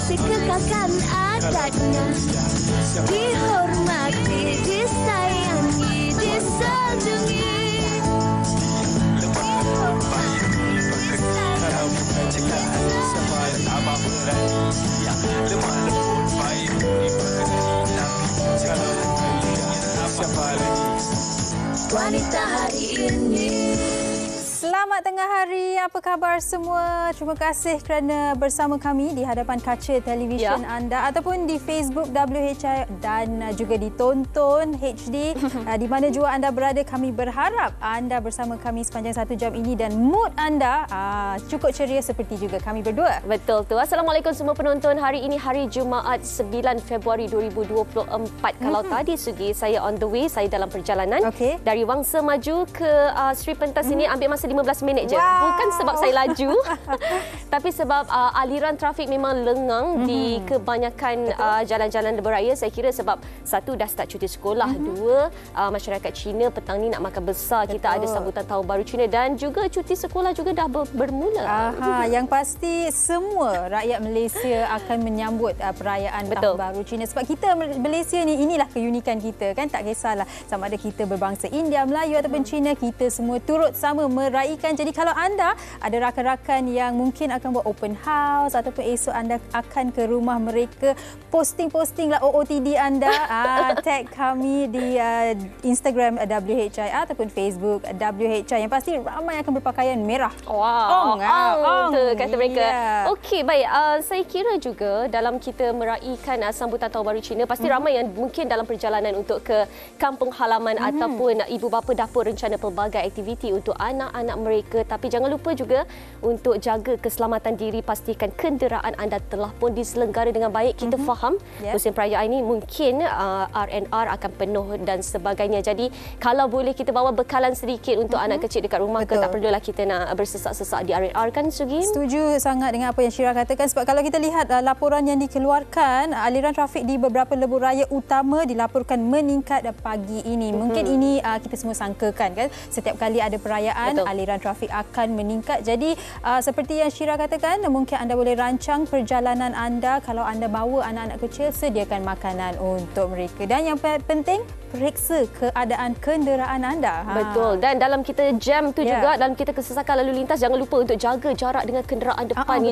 masih kekalkan adatnya. Dihormati, disayangi, disanjungi. Wanita hari ini. Selamat tengah hari, apa khabar semua? Terima kasih kerana bersama kami di hadapan kaca televisyen anda ataupun di Facebook WHI dan juga ditonton HD. Di mana jua anda berada, kami berharap anda bersama kami sepanjang 1 jam ini dan mood anda cukup ceria seperti juga kami berdua. Betul tu. Assalamualaikum semua penonton. Hari ini hari Jumaat 9 Februari 2024. Kalau tadi Sugi, saya on the way, saya dalam perjalanan dari Wangsa Maju ke Sri Pentas ini ambil masa 15 minit je. Bukan sebab saya laju tapi sebab aliran trafik memang lengang di kebanyakan jalan-jalan beraya. Saya kira sebab satu dah start cuti sekolah, dua masyarakat Cina petang ni nak makan besar. Kita ada sambutan Tahun Baru Cina dan juga cuti sekolah juga dah bermula. Yang pasti semua rakyat Malaysia akan menyambut perayaan Tahun Baru Cina sebab kita Malaysia ni, inilah keunikan kita kan. Tak kisahlah sama ada kita berbangsa India, Melayu ataupun Cina, kita semua turut sama meraihkan. Jadi kalau anda ada rakan-rakan yang mungkin akan buat open house ataupun esok anda akan ke rumah mereka, posting lah OOTD anda, tag kami di Instagram WHI ataupun Facebook WHI. Yang pasti ramai akan berpakaian merah. Wow, ong kata mereka. Okey, baik. Saya kira juga dalam kita meraihkan sambutan Tahun Baru Cina, pasti ramai yang mungkin dalam perjalanan untuk ke kampung halaman ataupun ibu bapa dapur rencana pelbagai aktiviti untuk anak-anak mereka. Tapi jangan lupa juga untuk jaga keselamatan diri, pastikan kenderaan anda telah pun diselenggara dengan baik. Kita faham musim perayaan ini mungkin R&R akan penuh dan sebagainya. Jadi kalau boleh kita bawa bekalan sedikit untuk anak kecil dekat rumah ke, tak perlulah kita nak bersesak-sesak di R&R kan Sugi? Setuju sangat dengan apa yang Syirah katakan sebab kalau kita lihat laporan yang dikeluarkan, aliran trafik di beberapa lebuh raya utama dilaporkan meningkat pagi ini. Mungkin ini kita semua sangkakan kan, setiap kali ada perayaan aliran trafik akan meningkat. Jadi seperti yang Syirah katakan, mungkin anda boleh rancang perjalanan anda. Kalau anda bawa anak-anak kecil, sediakan makanan untuk mereka. Dan yang penting, periksa keadaan kenderaan anda. Betul. Dan dalam kita jam tu juga, dalam kita kesesakan lalu lintas, jangan lupa untuk jaga jarak dengan kenderaan depan ni.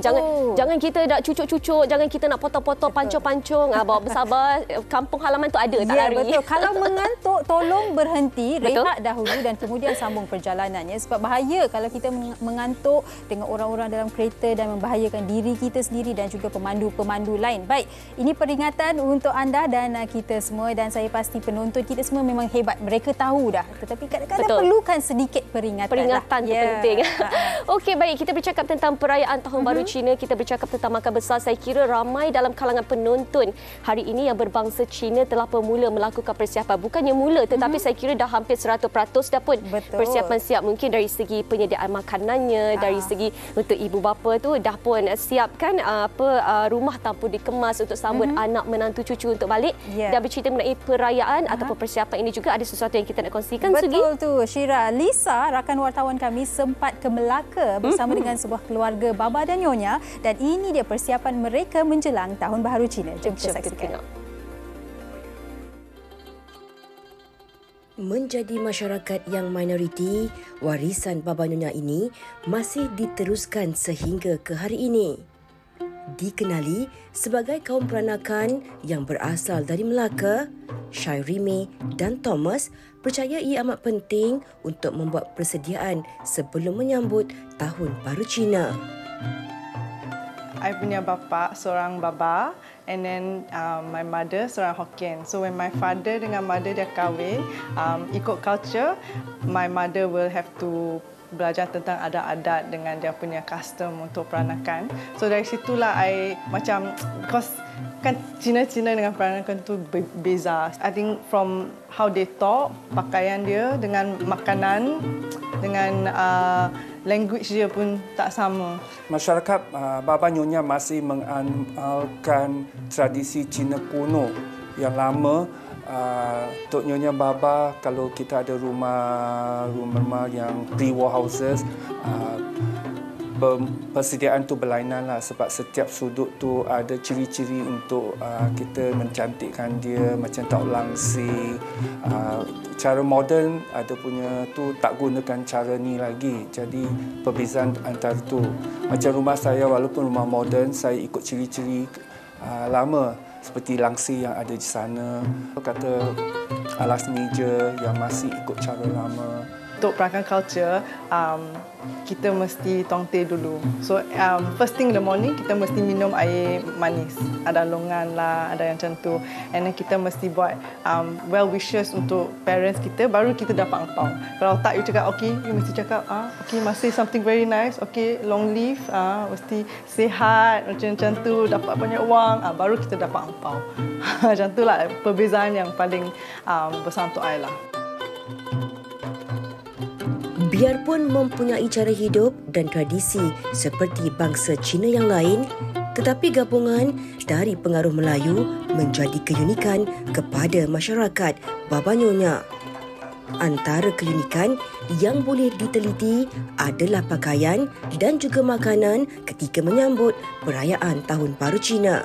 Jangan kita nak cucuk-cucuk, jangan kita nak potong-potong, pancung-pancung. Bawa bersabar, kampung halaman tu ada, tak lari. Betul. Kalau mengantuk, tolong berhenti, rehat dahulu dan kemudian sambung perjalanannya. Sebab bahaya kalau kita mengantuk dengan orang-orang dalam kereta dan membahayakan diri kita sendiri dan juga pemandu-pemandu lain. Baik, ini peringatan untuk anda dan kita semua, dan saya pasti penonton kita semua memang hebat. Mereka tahu dah. Tetapi kadang-kadang perlukan sedikit peringatan. Peringatan tu penting. Okey, baik. Kita bercakap tentang perayaan Tahun Baru Cina. Kita bercakap tentang makan besar. Saya kira ramai dalam kalangan penonton hari ini yang berbangsa Cina telah bermula melakukan persiapan. Bukannya mula, tetapi saya kira dah hampir 100% dah pun persiapan siap. Mungkin dari segi penyediaan makanannya, dari segi untuk ibu bapa tu dah pun siapkan rumah tanpa dikemas untuk sambut anak menantu cucu untuk balik. Dah bercerita mengenai perayaan ataupun persiapan ini juga ada sesuatu yang kita nak kongsikan. Betul tu Syirah. Lisa, rakan wartawan kami, sempat ke Melaka bersama dengan sebuah keluarga baba dan nyonya, dan ini dia persiapan mereka menjelang Tahun Baru Cina. Jom kita saksikan. Menjadi masyarakat yang minoriti, warisan baba nyonya ini masih diteruskan sehingga ke hari ini. Dikenali sebagai kaum peranakan yang berasal dari Melaka, Syairime dan Thomas percaya ia amat penting untuk membuat persediaan sebelum menyambut Tahun Baru Cina. I punya bapa seorang baba, and then my mother seorang Hokkien. So when my father dengan mother dia kahwin, ikut culture, my mother will have to belajar tentang adat-adat dengan dia punya custom untuk peranakan. So dari situlah I macam, because kan Cina-Cina dengan peranakan tu beza. I think from how they talk, pakaian dia dengan makanan, dengan language dia pun tak sama. Masyarakat baba nyonya masih mengamalkan tradisi Cina kuno yang lama. Untuk nyonya baba, kalau kita ada rumah yang pre-war houses, persediaan tu berlainan lah, sebab setiap sudut tu ada ciri-ciri untuk kita mencantikkan dia, macam tahu langsir. Cara moden ada punya tu tak gunakan cara ni lagi. Jadi perbezaan antara tu. Macam rumah saya, walaupun rumah moden, saya ikut ciri-ciri lama seperti langsir yang ada di sana. Kata alas meja yang masih ikut cara lama. Untuk perakan culture, kita mesti tong teh dulu. So, first thing in the morning, kita mesti minum air manis. Ada longan lah, ada yang macam tu. And then kita mesti buat well wishes untuk parents kita, baru kita dapat angpau. Kalau tak, you cakap, okay, you mesti cakap, okay, mesti something very nice, okay, long live, mesti sihat, macam tu, dapat banyak wang, baru kita dapat angpau. Macam tu lah, perbezaan yang paling besar untuk I lah. Biarpun mempunyai cara hidup dan tradisi seperti bangsa Cina yang lain, tetapi gabungan dari pengaruh Melayu menjadi keunikan kepada masyarakat Baba Nyonya. Antara keunikan yang boleh diteliti adalah pakaian dan juga makanan ketika menyambut perayaan Tahun Baru Cina.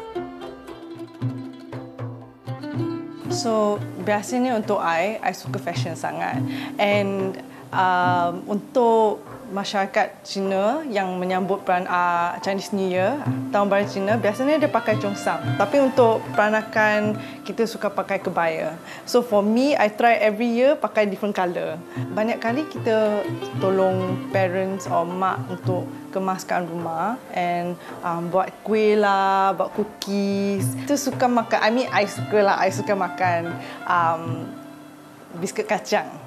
So, biasanya untuk I suka fashion sangat. And untuk masyarakat Cina yang menyambut Chinese New Year, Tahun Baru Cina, biasanya dia pakai chongsam. Tapi untuk peranakan, kita suka pakai kebaya. So for me, I try every year pakai different colour. Banyak kali kita tolong parents or mak untuk kemaskan rumah and buat kuih lah, buat cookies. Kita suka makan, I suka makan biskut kacang.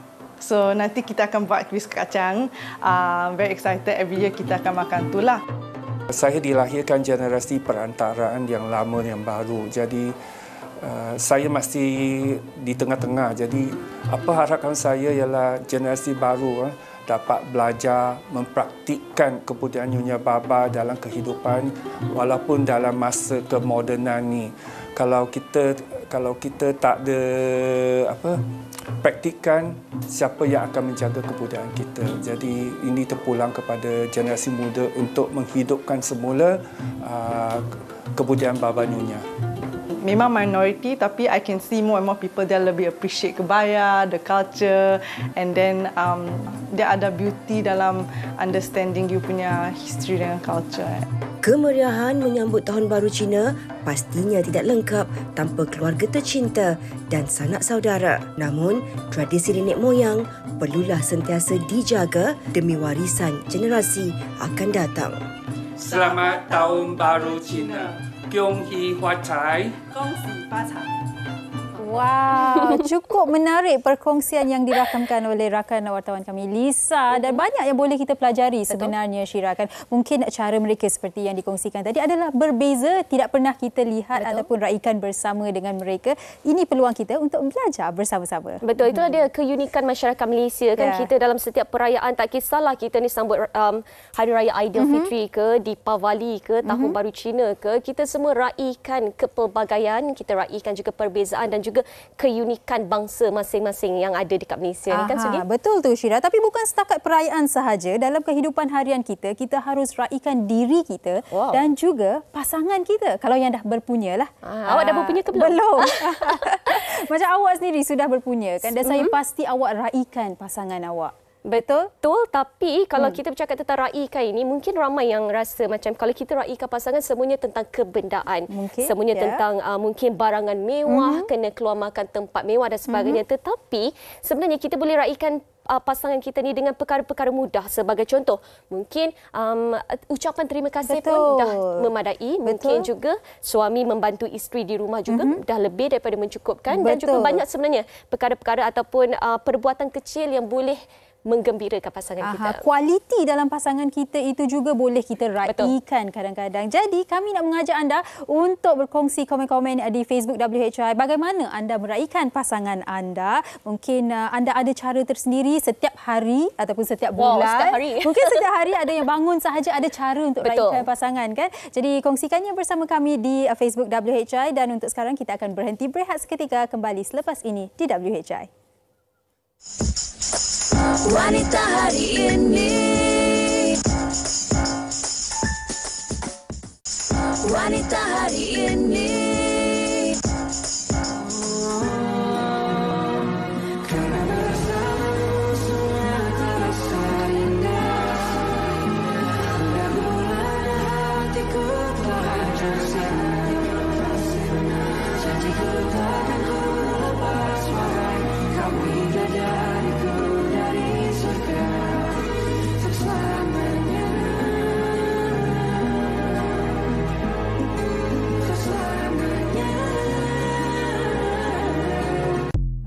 So nanti kita akan buat biskut kacang. Very excited, every year kita akan makan tu lah. Saya dilahirkan generasi perantaraan yang lama yang baru. Jadi saya masih di tengah-tengah. Jadi apa harapan saya ialah generasi baru dapat belajar mempraktikkan kebudayaan Nyonya Baba dalam kehidupan walaupun dalam masa kemodenan ni. Kalau kita tak ada praktikkan, siapa yang akan menjaga kebudayaan kita. Jadi ini terpulang kepada generasi muda untuk menghidupkan semula kebudayaan Baba Nyonya. Memang minority, tapi I can see more and more people that lebih appreciate kebaya, the culture, and then dia ada beauty dalam understanding you punya history dengan culture. Kemeriahan menyambut Tahun Baru Cina pastinya tidak lengkap tanpa keluarga tercinta dan sanak saudara. Namun, tradisi nenek moyang perlulah sentiasa dijaga demi warisan generasi akan datang. Selamat Tahun Baru Cina. Gong Hi Hua Cai. Gong Xi Fa Cai. Wow, cukup menarik perkongsian yang dirakamkan oleh rakan wartawan kami Lisa, dan banyak yang boleh kita pelajari sebenarnya, Syira. Kan mungkin cara mereka seperti yang dikongsikan tadi adalah berbeza, tidak pernah kita lihat ataupun raikan bersama dengan mereka. Ini peluang kita untuk belajar bersama-sama. Betul, itulah dia keunikan masyarakat Malaysia kan. Kita dalam setiap perayaan, tak kisahlah kita ni sambut Hari Raya Aidilfitri ke, Deepavali ke, Tahun Baru Cina ke, kita semua raikan kepelbagaian, kita raikan juga perbezaan dan juga keunikan bangsa masing-masing yang ada dekat Malaysia ni kan, Sugi? Betul tu, Syira. Tapi bukan setakat perayaan sahaja. Dalam kehidupan harian kita, kita harus raikan diri kita dan juga pasangan kita. Kalau yang dah berpunya lah. Awak dah berpunya ke belum? Belum. Macam awak sendiri sudah berpunya kan, dan saya pasti awak raikan pasangan awak. Betul? Betul, tapi kalau kita bercakap tentang raikan ini, mungkin ramai yang rasa macam kalau kita raikan pasangan, semuanya tentang kebendaan. Semuanya tentang mungkin barangan mewah, kena keluar makan tempat mewah dan sebagainya. Tetapi sebenarnya kita boleh raikan pasangan kita ni dengan perkara-perkara mudah. Sebagai contoh, mungkin ucapan terima kasih pun dah memadai. Mungkin juga suami membantu isteri di rumah juga dah lebih daripada mencukupkan. Dan juga banyak sebenarnya perkara-perkara ataupun perbuatan kecil yang boleh menggembirakan pasangan kita. Kualiti dalam pasangan kita itu juga boleh kita raikan kadang-kadang. Jadi kami nak mengajak anda untuk berkongsi komen-komen di Facebook WHI. Bagaimana anda meraikan pasangan anda? Mungkin anda ada cara tersendiri setiap hari ataupun setiap bulan. Setiap hari. Mungkin setiap hari ada yang bangun sahaja ada cara untuk raikan pasangan kan. Jadi kongsikannya bersama kami di Facebook WHI, dan untuk sekarang kita akan berhenti berehat seketika, kembali selepas ini di WHI. Wanita hari ini. wanita hari ini.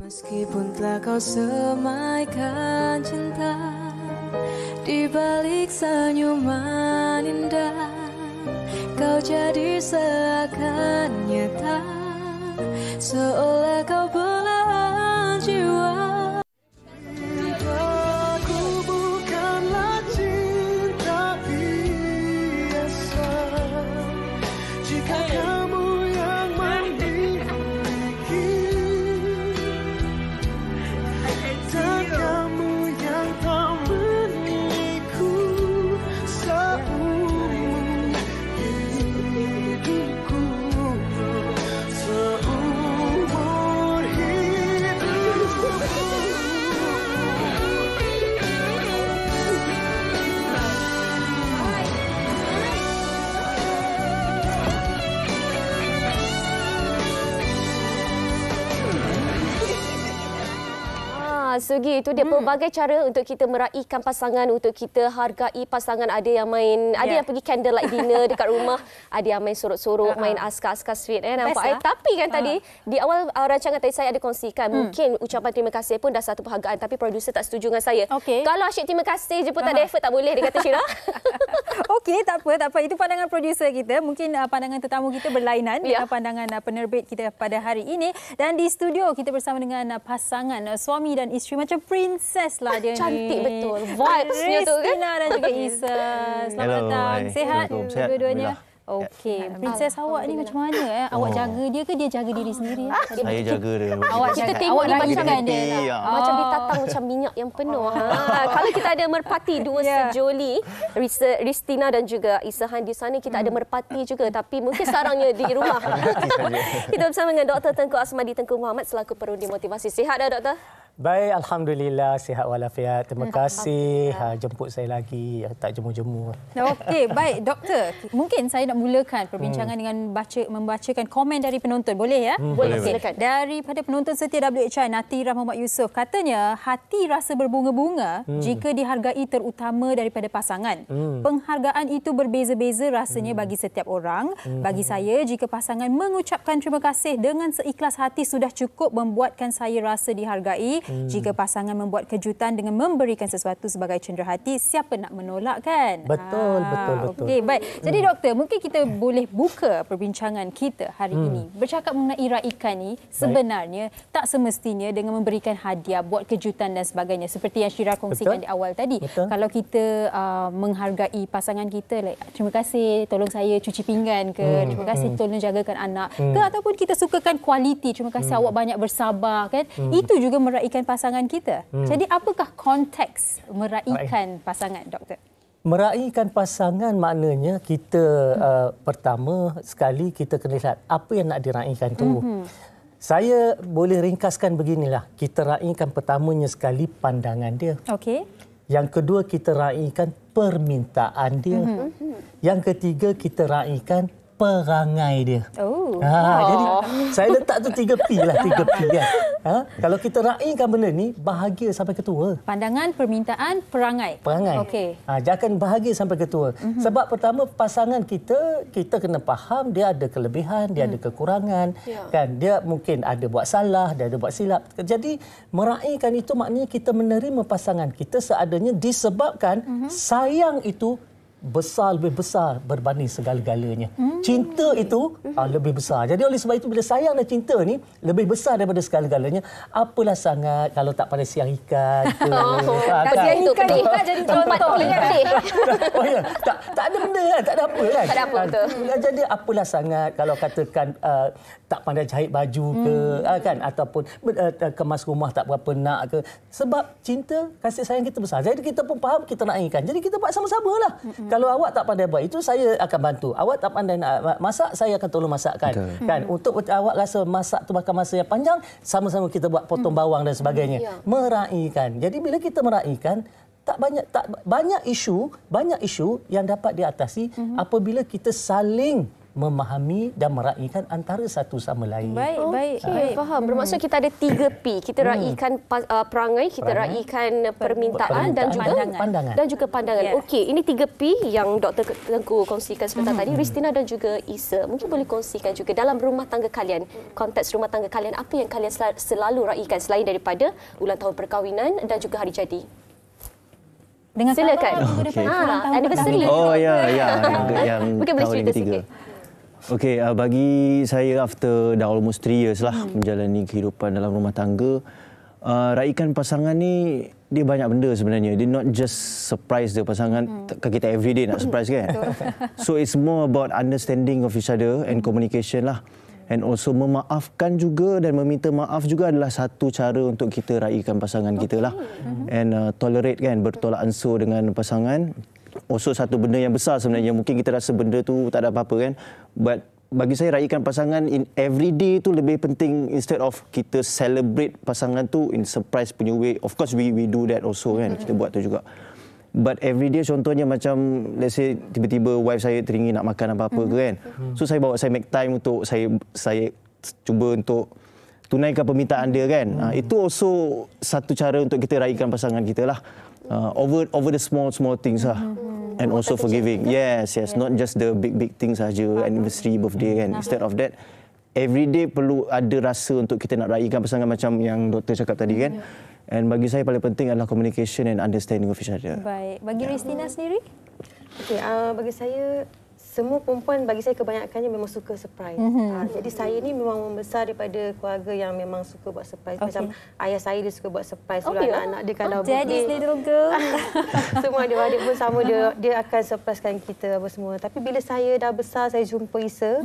Meskipun telah kau semaikan cinta di balik senyuman indah, kau jadi seakan nyata, seolah kau belahan jiwa. Cintaku bukanlah cinta biasa. Jika kamu yang memiliki dan kamu yang tak memilikiku seumur hidupku, seumur hidupku. Sugi, itu dia pelbagai cara untuk kita meraihkan pasangan, untuk kita hargai pasangan. Ada yang main, ada yang pergi candlelight dinner dekat rumah, ada yang main sorok-sorok, main askar-askar sweet, nampak. Tapi kan tadi di awal rancangan tadi saya ada kongsikan, mungkin ucapan terima kasih pun dah satu penghargaan, tapi producer tak setuju dengan saya. Kalau asyik terima kasih je pun tak ada effort, tak boleh, dia kata Syirah. Okey, tak apa. Itu pandangan producer kita. Mungkin pandangan tetamu kita berlainan dengan pandangan penerbit kita pada hari ini. Dan di studio kita bersama dengan pasangan suami dan isteri, macam princess lah dia. Cantik ni. betul. Vibes-nya tu kan. Christina dan juga Isa. Selamat datang. Sihat dua-duanya? Okey, princess awak ni macam mana? Awak jaga dia ke dia jaga diri sendiri? Saya jaga dia. Awak kita tengok ni macam macam ditatang macam minyak yang penuh. Kalau kita ada merpati dua sejoli, Ristina dan juga Isahan di sana, kita ada merpati juga, tapi mungkin sarangnya di rumah. Kita bersama dengan Dr. Tengku Asmadi Tengku Muhammad selaku perundi motivasi. Sihat dah, Doktor? Baik, alhamdulillah sihat walafiat. Terima kasih jemput saya lagi, tak jemur-jemur. Okey, baik doktor. Mungkin saya nak mulakan perbincangan dengan membacakan komen dari penonton. Boleh ya? Boleh, silakan. Daripada penonton setia WHI Natira Muhammad Yusof, katanya hati rasa berbunga-bunga jika dihargai terutama daripada pasangan. Penghargaan itu berbeza-beza rasanya bagi setiap orang. Bagi saya, jika pasangan mengucapkan terima kasih dengan seikhlas hati sudah cukup membuatkan saya rasa dihargai. Jika pasangan membuat kejutan dengan memberikan sesuatu sebagai cenderahati, siapa nak menolak kan? Betul. Okey, baik. Jadi doktor, mungkin kita boleh buka perbincangan kita hari ini. Bercakap mengenai raikan ni, sebenarnya tak semestinya dengan memberikan hadiah, buat kejutan dan sebagainya. Seperti yang Syirah kongsikan di awal tadi. Kalau kita menghargai pasangan kita, like, terima kasih tolong saya cuci pinggan ke, terima kasih tolong jagakan anak ke, ataupun kita sukakan kualiti, terima kasih awak banyak bersabar kan. Itu juga meraihkan pasangan kita. Jadi apakah konteks meraihkan pasangan, doktor? Meraihkan pasangan maknanya kita pertama sekali kita kena lihat apa yang nak diraihkan tu. Saya boleh ringkaskan beginilah. Kita raihkan pertamanya sekali pandangan dia. Okey. Yang kedua kita raihkan permintaan dia. Yang ketiga kita raihkan perangai dia. Jadi saya letak tu 3P lah, 3P kan. Kalau kita raihkan benda ni, bahagia sampai ke tua. Pandangan, permintaan, perangai. Okey. Jangan bahagia sampai ke tua. Sebab pertama pasangan kita kena faham dia ada kelebihan, dia ada kekurangan, kan. Dia mungkin ada buat salah, dia ada buat silap. Jadi meraihkan itu maknanya kita menerima pasangan kita seadanya disebabkan sayang itu lebih besar berbanding segala-galanya. Cinta itu lebih besar. Jadi oleh sebab itu bila sayang dan cinta ni lebih besar daripada segala-galanya. Apalah sangat kalau tak pada siang ikan ke. Siang ikan jadi contoh. Tak ada benda kan, tak ada apa kan. Tak ada apa betul. Jadi apalah sangat kalau katakan tak pandai jahit baju ke kan, ataupun kemas rumah tak berapa nak ke. Sebab cinta, kasih sayang kita besar. Jadi kita pun faham kita nak inginkan. Jadi kita buat sama-sama lah. Kalau awak tak pandai buat itu, saya akan bantu. Awak tak pandai nak masak, saya akan tolong masakkan. Kan? Untuk awak rasa masak tu makan masa yang panjang, sama-sama kita buat potong bawang dan sebagainya. Meraihkan. Jadi bila kita meraihkan, tak banyak isu yang dapat diatasi apabila kita saling memahami dan meraihkan antara satu sama lain. Baik. Faham. Bermaksud kita ada 3P. Kita raihkan perangai, kita raihkan permintaan dan juga pandangan. Okey, ini 3P yang Dr. Tengku kongsikan sebentar tadi. Ristina dan juga Isa, mungkin boleh kongsikan juga dalam rumah tangga kalian, konteks rumah tangga kalian, apa yang kalian selalu raihkan selain daripada ulang tahun perkahwinan dan juga hari jadi? Silakan. Anniversary. Yang mungkin boleh cerita sikit. Okey, bagi saya after dah almost 3 years lah menjalani kehidupan dalam rumah tangga, raikan pasangan ni dia banyak benda sebenarnya. Dia not just surprise the pasangan, kita everyday nak surprise kan. So it's more about understanding of each other and communication lah. And also memaafkan juga dan meminta maaf juga adalah satu cara untuk kita raikan pasangan kita lah. And tolerate kan, bertolak ansur dengan pasangan. Also satu benda yang besar sebenarnya, mungkin kita rasa benda tu tak ada apa-apa kan, but bagi saya raikan pasangan in every day tu lebih penting, instead of kita celebrate pasangan tu in surprise punya way. Of course we do that also kan, kita buat tu juga. But every day contohnya macam let's say tiba-tiba wife saya teringin nak makan apa-apa ke kan, so saya make time untuk saya cuba untuk tunaikan permintaan dia kan. Itu also satu cara untuk kita raikan pasangan kita lah. Over the small things lah. And also forgiving. Yes, not just the big things saja, anniversary, birthday kan. Instead of that, every day perlu ada rasa untuk kita nak raikan pasangan macam yang doktor cakap tadi kan. And bagi saya paling penting adalah communication and understanding of each other. Baik. Bagi Ristina sendiri? Okey, bagi saya semua perempuan bagi saya kebanyakannya memang suka surprise. Jadi saya ni memang membesar daripada keluarga yang memang suka buat surprise. Macam ayah saya dia suka buat surprise dulu anak-anak dia kalau Daddy's little girl. Semua adik-adik pun sama, dia akan surprisekan kita apa semua. Tapi bila saya dah besar saya jumpa Isa,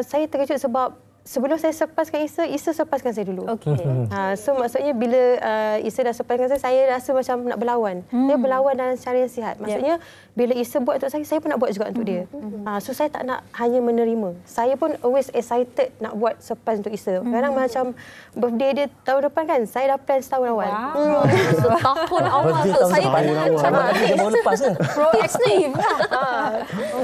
saya terkejut sebab sebelum saya surprisekan Isa surprisekan saya dulu. So maksudnya bila Isa dah surprisekan saya rasa macam nak berlawan. Dia berlawan dalam cara yang sihat. Maksudnya bila Isa buat untuk saya pun nak buat juga untuk dia. So saya tak nak hanya menerima. Saya pun always excited nak buat surprise untuk Isa. Kadang macam birthday dia tahun depan kan, saya dah plan setahun awal. Setahun awal untuk saya dia baru lepas ke? Proaktif.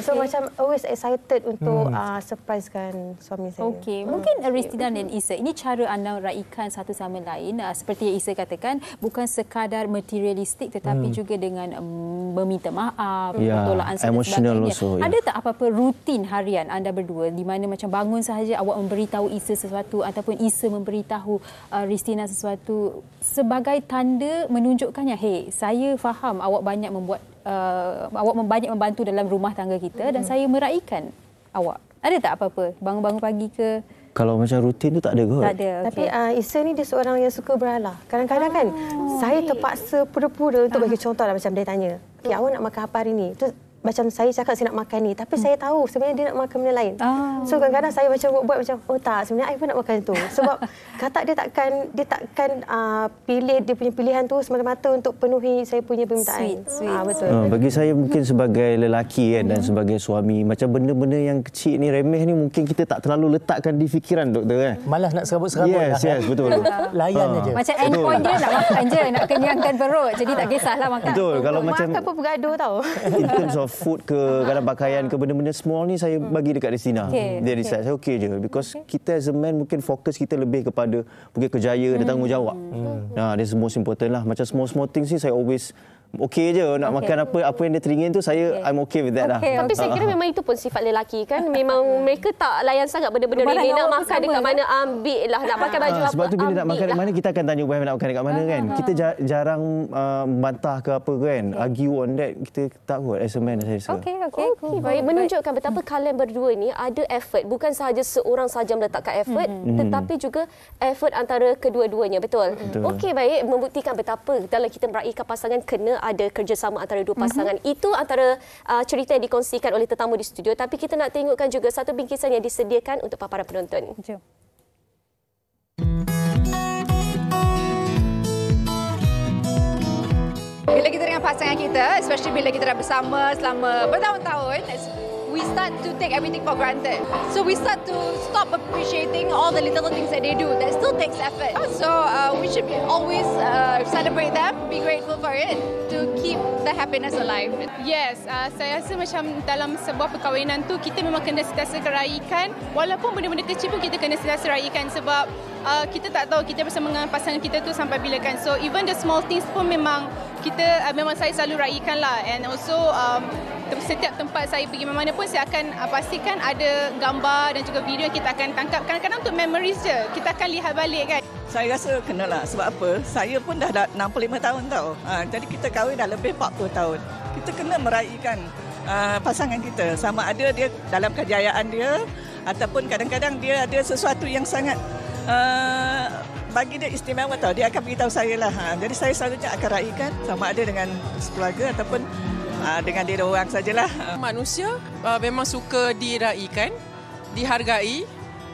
So macam always excited untuk surprisekan suami saya. Okey, mungkin Ristina dan Isa, ini cara anda raikan satu sama lain, seperti yang Isa katakan, bukan sekadar materialistik tetapi juga dengan meminta maaf, bertolak ansur dan sebagainya. Ada tak apa-apa rutin harian anda berdua di mana macam bangun sahaja awak memberitahu Isa sesuatu ataupun Isa memberitahu Ristina sesuatu sebagai tanda menunjukkannya, hey, saya faham awak banyak banyak membantu dalam rumah tangga kita dan saya meraikan awak. Ada tak apa-apa? Bangun-bangun pagi ke? Kalau macam rutin tu tak ada kot. Tak ada. Tapi Isa ni dia seorang yang suka beralah. Kadang-kadang kan saya terpaksa pura-pura untuk bagi contoh lah, macam dia tanya, "Okay, awak nak makan apa hari ni?" Tu macam saya cakap saya nak makan ni, tapi saya tahu sebenarnya dia nak makan benda lain. So kadang-kadang saya macam buat macam, oh tak, sebenarnya saya pun nak makan tu. Sebab kata dia takkan pilih dia punya pilihan tu semata-mata untuk penuhi saya punya permintaan. Sweet. Betul. Bagi saya mungkin sebagai lelaki kan dan sebagai suami, macam benda-benda yang kecil ni, remeh ni mungkin kita tak terlalu letakkan di fikiran doktor kan. Malah nak serabut-serabut. Yes, betul. Layan aja. Macam endpoint dia nak makan je, nak kenyangkan perut. Jadi tak kisahlah makan. Betul. Kalau macam makan pun bergaduh tau. In terms of food ke, kadang pakaian ke, benda-benda small ni saya bagi dekat Ristina. Dia decide, saya okey je. Because kita as a man mungkin fokus kita lebih kepada mungkin kerjaya dan tanggungjawab. That's the most important lah. Macam small things ni saya always okey je nak makan apa yang dia teringin tu, I'm okay with that lah. Tapi saya kira memang itu pun sifat lelaki kan. Memang mereka tak layan sangat benda-benda remeh. Nak makan dekat mana, ambil lah. Nak pakai baju apa, sebab tu bila nak makan dekat mana, kita akan tanya wife nak makan dekat mana kan. Kita jarang bantah ke apa kan. Argue on that. Kita tak buat as a man, saya rasa. Okey, baik. Menunjukkan betapa kalian berdua ni ada effort. Bukan sahaja seorang sahaja meletakkan effort, tetapi juga effort antara kedua-duanya. Betul? Okey, baik. Membuktikan betapa dalam kita meraihkan pasangan kena ada kerjasama antara dua pasangan. Itu antara cerita yang dikongsikan oleh tetamu di studio. Tapi kita nak tengokkan juga satu bingkisan yang disediakan untuk paparan penonton. Jom. Bila kita dengan pasangan kita, especially bila kita dah bersama selama bertahun-tahun, we start to take everything for granted. So we start to stop appreciating all the little things that they do. That still takes effort. So we should always celebrate them, be grateful for it to keep the happiness alive. Yes, saya rasa macam dalam sebuah perkahwinan tu kita memang kena sentiasa raikan. Walaupun benda-benda kecil pun kita kena sentiasa raikan sebab kita tak tahu kita bersama dengan pasangan kita tu sampai bila kan. So even the small things pun memang memang saya selalu raikan lah. And also setiap tempat saya pergi mana pun saya akan pastikan ada gambar dan juga video yang kita akan tangkap. Kadang-kadang untuk memories je. Kita akan lihat balik kan. Saya rasa kenalah. Sebab apa? Saya pun dah 65 tahun tau. Jadi kita kahwin dah lebih 40 tahun. Kita kena meraihkan pasangan kita. Sama ada dia dalam kejayaan dia ataupun kadang-kadang dia ada sesuatu yang sangat bagi dia istimewa tau. Dia akan beritahu saya lah. Jadi saya selalunya akan raikan sama ada dengan keluarga ataupun dengan diri orang sajalah. Manusia memang suka diraikan, dihargai.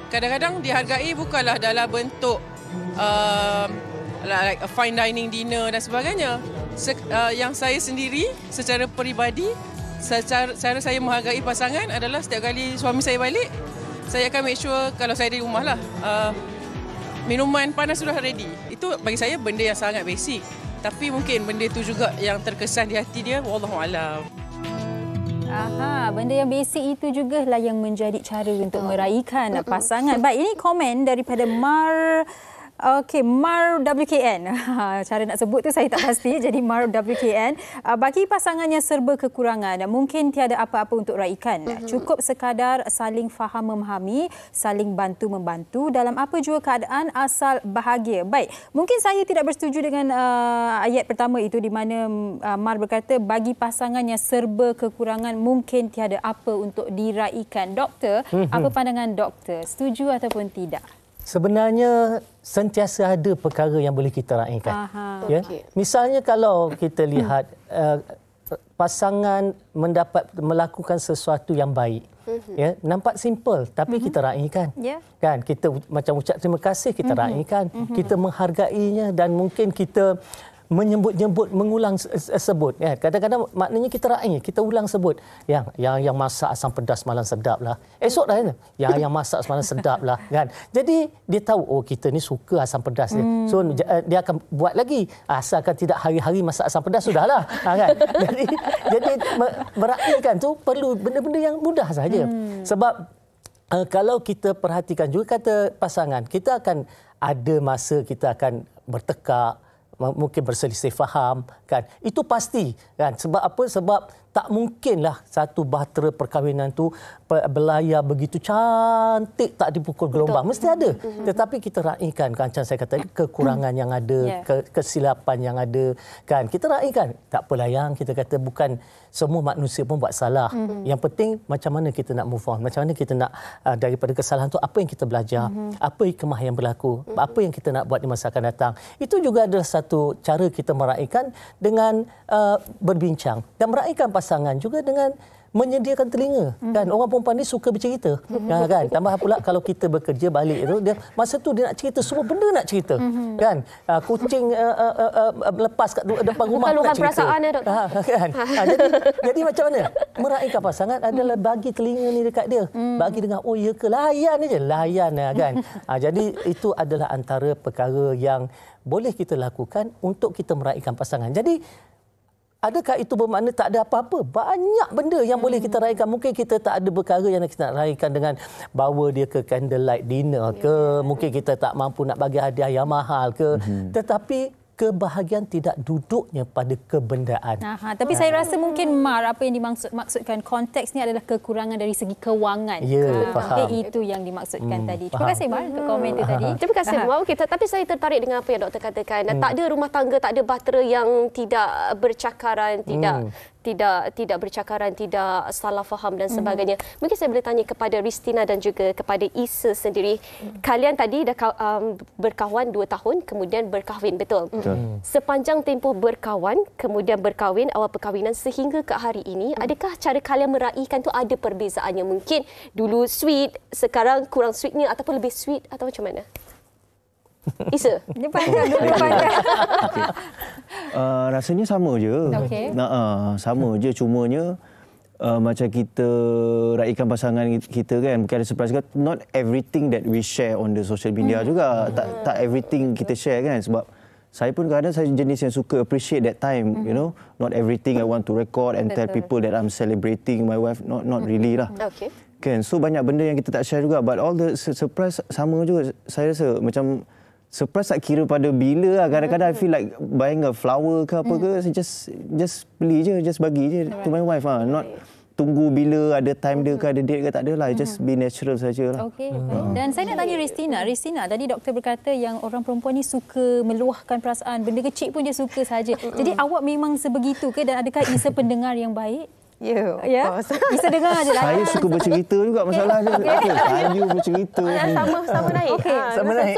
Kadang-kadang dihargai bukanlah dalam bentuk like a fine dining dinner dan sebagainya. Yang saya sendiri secara peribadi, cara saya menghargai pasangan adalah setiap kali suami saya balik, saya akan make sure kalau saya di rumah lah, minuman panas sudah ready. Itu bagi saya benda yang sangat basic. Tapi mungkin benda itu juga yang terkesan di hati dia, wallahualam. Benda yang basic itu jugalah yang menjadi cara untuk meraihkan pasangan. Baik, ini komen daripada Mar WKN. Cara nak sebut tu saya tak pasti. Jadi Mar WKN. Bagi pasangan yang serba kekurangan, mungkin tiada apa-apa untuk raikan. Cukup sekadar saling faham memahami, saling bantu-membantu dalam apa jua keadaan asal bahagia. Baik, mungkin saya tidak bersetuju dengan ayat pertama itu di mana Mar berkata bagi pasangan yang serba kekurangan mungkin tiada apa untuk diraikan. Doktor, apa pandangan doktor? Setuju ataupun tidak? Sebenarnya sentiasa ada perkara yang boleh kita raikan. Ya? Misalnya kalau kita lihat pasangan melakukan sesuatu yang baik. Ya, nampak simple tapi kita raikan. Kan, kita macam ucap terima kasih, kita raikan. Kita menghargainya dan mungkin kita menyebut-nyebut, mengulang sebut. Ya, kadang-kadang maknanya kita raih, kita ulang sebut. Yang masak asam pedas malam sedap lah. Esok dah yang masak semalam sedap lah. Kan? Jadi dia tahu, oh kita ni suka asam pedas dia. So dia akan buat lagi. Asalkan tidak hari-hari masak asam pedas, sudahlah. Kan? Jadi meraihkan tu perlu benda-benda yang mudah saja. Sebab kalau kita perhatikan juga kata pasangan, kita akan ada masa kita akan bertekak, mungkin berselisih faham, kan? Itu pasti, kan? Sebab apa? Sebab tak mungkinlah satu bahtera perkahwinan tu berlayar begitu cantik tak dipukul gelombang. Mesti ada. Tetapi kita raikan, kan, macam saya kata, kekurangan yang ada, kesilapan yang ada, kan? Kita raikan. Tak apalah yang kita kata bukan semua manusia pun buat salah. Yang penting macam mana kita nak move on, macam mana kita nak daripada kesalahan tu apa yang kita belajar, apa hikmah yang berlaku, apa yang kita nak buat di masa akan datang. Itu juga adalah satu cara kita meraihkan dengan berbincang dan meraihkan pasangan juga dengan menyediakan telinga, kan? Orang perempuan ni suka bercerita, kan? Tambah pula kalau kita bekerja balik tu, dia masa tu dia nak cerita, semua benda nak cerita, kan? Kucing lepas kat depan rumah nak cerita. Perasaan ya, doktor. Kan? Jadi macam mana? Meraihkan pasangan adalah bagi telinga ni dekat dia, bagi dengar, oh ya ke, layan aja, layan, kan? Jadi itu adalah antara perkara yang boleh kita lakukan untuk kita meraihkan pasangan. Jadi adakah itu bermakna tak ada apa-apa? Banyak benda yang boleh kita raikan. Mungkin kita tak ada perkara yang kita nak raikan dengan bawa dia ke candlelight dinner ke. Mungkin kita tak mampu nak bagi hadiah yang mahal ke. Tetapi kebahagiaan tidak duduknya pada kebendaan. Tapi saya rasa mungkin Mar, apa yang dimaksudkan konteks ni adalah kekurangan dari segi kewangan. Ya, faham. Itu yang dimaksudkan tadi. Terima kasih Mar untuk komen itu tadi. Terima kasih Mar. Okey, tapi saya tertarik dengan apa yang doktor katakan. Tak ada rumah tangga, tak ada bahtera yang tidak bercakaran, tidak bercakaran, tidak salah faham dan sebagainya. Mungkin saya boleh tanya kepada Ristina dan juga kepada Isa sendiri. Kalian tadi dah berkawan 2 tahun, kemudian berkahwin, betul? Sepanjang tempoh berkawan, kemudian berkahwin, awal perkahwinan sehingga ke hari ini, adakah cara kalian meraihkan tu ada perbezaannya? Mungkin dulu sweet, sekarang kurang sweetnya ataupun lebih sweet atau macam mana? Isa. Dia pandang, dia pandang. Rasanya sama je. Okey. Sama je, cumanya macam kita raikan pasangan kita kan, mungkin ada surprise kan. Not everything that we share on the social media juga. Tak everything kita share kan, sebab saya pun kadang saya jenis yang suka appreciate that time, you know. Not everything I want to record and tell people that I'm celebrating my wife. Not really lah. Okay. Kan, so banyak benda yang kita tak share juga. But all the surprise sama juga. Saya rasa macam surprise tak kira pada bila lah. Kadang-kadang I feel like buying a flower ke apa ke, just beli je, just bagi je to my wife lah. Not tunggu bila ada time dia ke, ada date ke, tak ada lah. Just be natural sajalah. Okey. Dan saya nak tanya Ristina. Ristina, tadi doktor berkata yang orang perempuan ni suka meluahkan perasaan. Benda kecil pun dia suka saja. Jadi awak memang sebegitu ke, dan adakah Isa pendengar yang baik? Ya, ya. Isa dengar je lah. Saya suka bercerita juga masalahnya. Saya bercerita. Sama naik. Okey. Sama naik.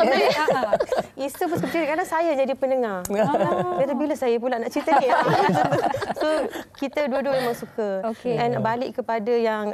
Isa pun suka bercerita. Kadang saya jadi pendengar. Kata bila saya pula nak cerita ni. So, kita dua-dua memang suka. Okey. Dan balik kepada yang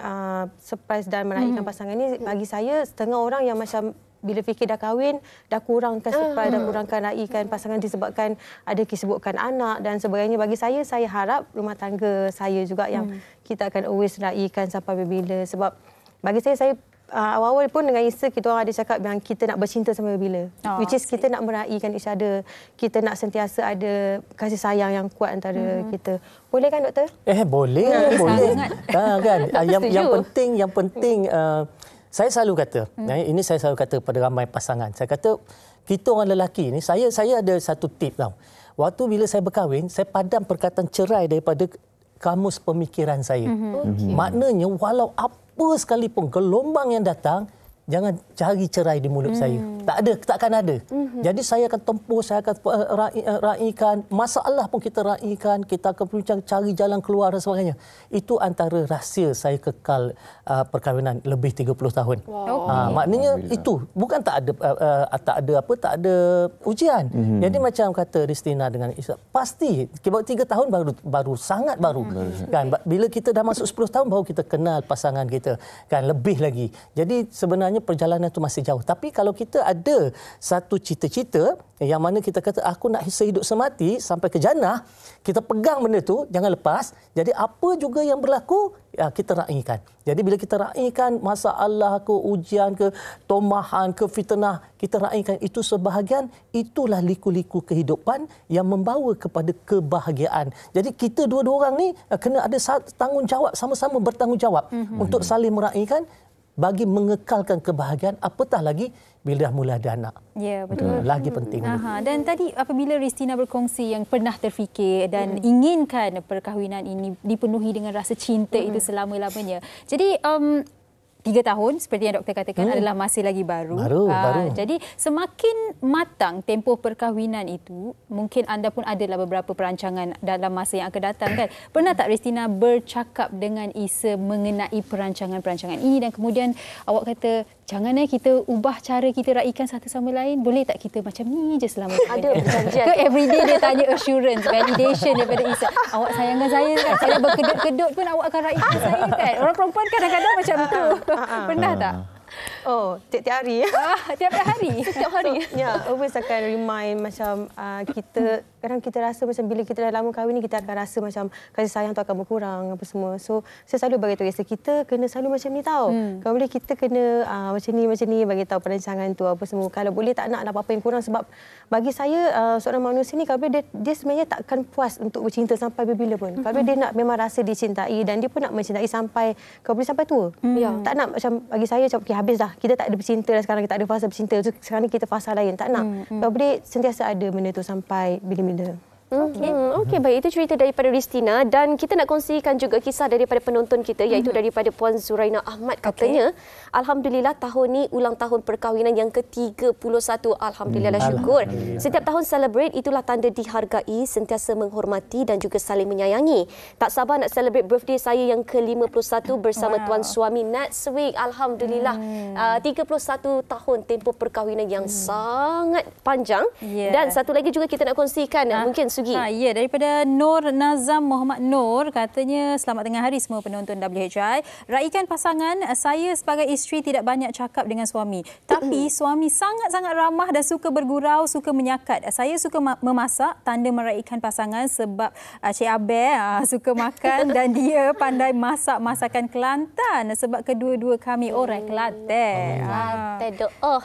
surprise dan meraihkan pasangan ni, bagi saya setengah orang yang macam bila fikir dah kahwin, dah kurangkan surprise, dah kurangkan raikan pasangan disebabkan ada kesibukan anak dan sebagainya. Bagi saya harap rumah tangga saya juga yang kita akan always raikan sampai bila. Sebab bagi saya awal-awal pun dengan Isa, kita orang ada cakap yang kita nak bercinta sampai bila. Which is kita nak meraikan each other. Kita nak sentiasa ada kasih sayang yang kuat antara kita. Boleh kan, doktor? Boleh. Kan? Yang penting saya selalu kata, ini saya selalu kata pada ramai pasangan. Saya kata, kita orang lelaki ni, saya ada satu tip tau. Waktu bila saya berkahwin, saya padam perkataan cerai daripada kamus pemikiran saya. Maknanya, walau apa sekalipun gelombang yang datang, jangan cari cerai di mulut saya. Takkan ada. Jadi saya akan tempuh, saya akan raikan. Masalah pun kita raikan. Kita akan berusaha cari jalan keluar dan sebagainya. Itu antara rahsia saya kekal perkahwinan lebih 30 tahun. Maknanya itu bukan tak ada ujian. Jadi macam kata Ristina dengan Isa, pasti 3 tahun baru sangat baru. Kan, bila kita dah masuk 10 tahun baru kita kenal pasangan kita. Kan, lebih lagi. Jadi sebenarnya perjalanan itu masih jauh. Tapi kalau kita ada satu cita-cita yang mana kita kata aku nak sehidup semati sampai ke jannah, kita pegang benda tu, jangan lepas. Jadi apa juga yang berlaku, kita raikan. Jadi bila kita raikan masalah ke, ujian ke, tomahan ke, fitnah, kita raikan itu sebahagian, itulah liku-liku kehidupan yang membawa kepada kebahagiaan. Jadi kita dua-dua orang ni kena ada tanggungjawab, sama-sama bertanggungjawab untuk saling meraikan bagi mengekalkan kebahagiaan, apatah lagi bila dah mula ada anak. Ya, betul. Lagi penting. Dan tadi apabila Ristina berkongsi yang pernah terfikir dan inginkan perkahwinan ini dipenuhi dengan rasa cinta itu selama-lamanya. Jadi 3 tahun seperti yang doktor katakan adalah masih lagi baru. Baru. Jadi semakin matang tempoh perkahwinan itu, mungkin anda pun adalah beberapa perancangan dalam masa yang akan datang kan. Pernah tak Ristina bercakap dengan Isa mengenai perancangan-perancangan ini dan kemudian awak kata jangan kita ubah cara kita raikan satu sama lain, boleh tak kita macam ni je selama ada perjanjian. Ke everyday dia tanya assurance, validation daripada Isa. Awak sayangkan saya kan, saya berkedut-kedut pun awak akan raikan saya kan. Orang perempuan kadang-kadang macam tu. Pernah tak? Tiap-tiap hari. Tiap-tiap hari? Setiap hari. Ya, always akan remind macam kita, kadang kita rasa macam bila kita dah lama kahwin ni, kita akan rasa macam kasih sayang tu akan berkurang apa semua. So, saya selalu bagi tahu Isa, kita kena selalu macam ni tau. Kalau boleh kita kena macam ni, bagi tahu perancangan tu apa semua. Kalau boleh tak nak apa-apa yang kurang, sebab bagi saya seorang manusia ni kalau boleh dia sebenarnya takkan puas untuk bercinta sampai bila pun. Kalau boleh dia nak memang rasa dicintai dan dia pun nak mencintai sampai kalau boleh sampai tua. Tak nak macam bagi saya macam okay, habis dah. Kita tak ada bercinta dah sekarang, kita tak ada fasa bercinta. Sekarang ni kita fasa lain. Tak nak. Kalau boleh sentiasa ada benda tu sampai bila-bila. Okey, baik, itu cerita daripada Ristina dan kita nak kongsikan juga kisah daripada penonton kita iaitu daripada Puan Zuraina Ahmad. Katanya, alhamdulillah tahun ni ulang tahun perkahwinan yang ke-31. Alhamdulillah, syukur. Setiap tahun celebrate itulah tanda dihargai, sentiasa menghormati dan juga saling menyayangi. Tak sabar nak celebrate birthday saya yang ke-51 bersama tuan suami next week. Alhamdulillah. 31 tahun tempoh perkahwinan yang sangat panjang. Dan satu lagi juga kita nak kongsikan mungkin Sugi. Ya, daripada Nur Nazam Muhammad Nur, katanya selamat tengah hari semua penonton WHI. Raikan pasangan, saya sebagai isteri tidak banyak cakap dengan suami. Tapi suami sangat-sangat ramah dan suka bergurau, suka menyakat. Saya suka memasak, tanda meraikan pasangan sebab Cik Abel suka makan dan dia pandai masak masakan Kelantan sebab kedua-dua kami orang Kelantan. Kelantan doa.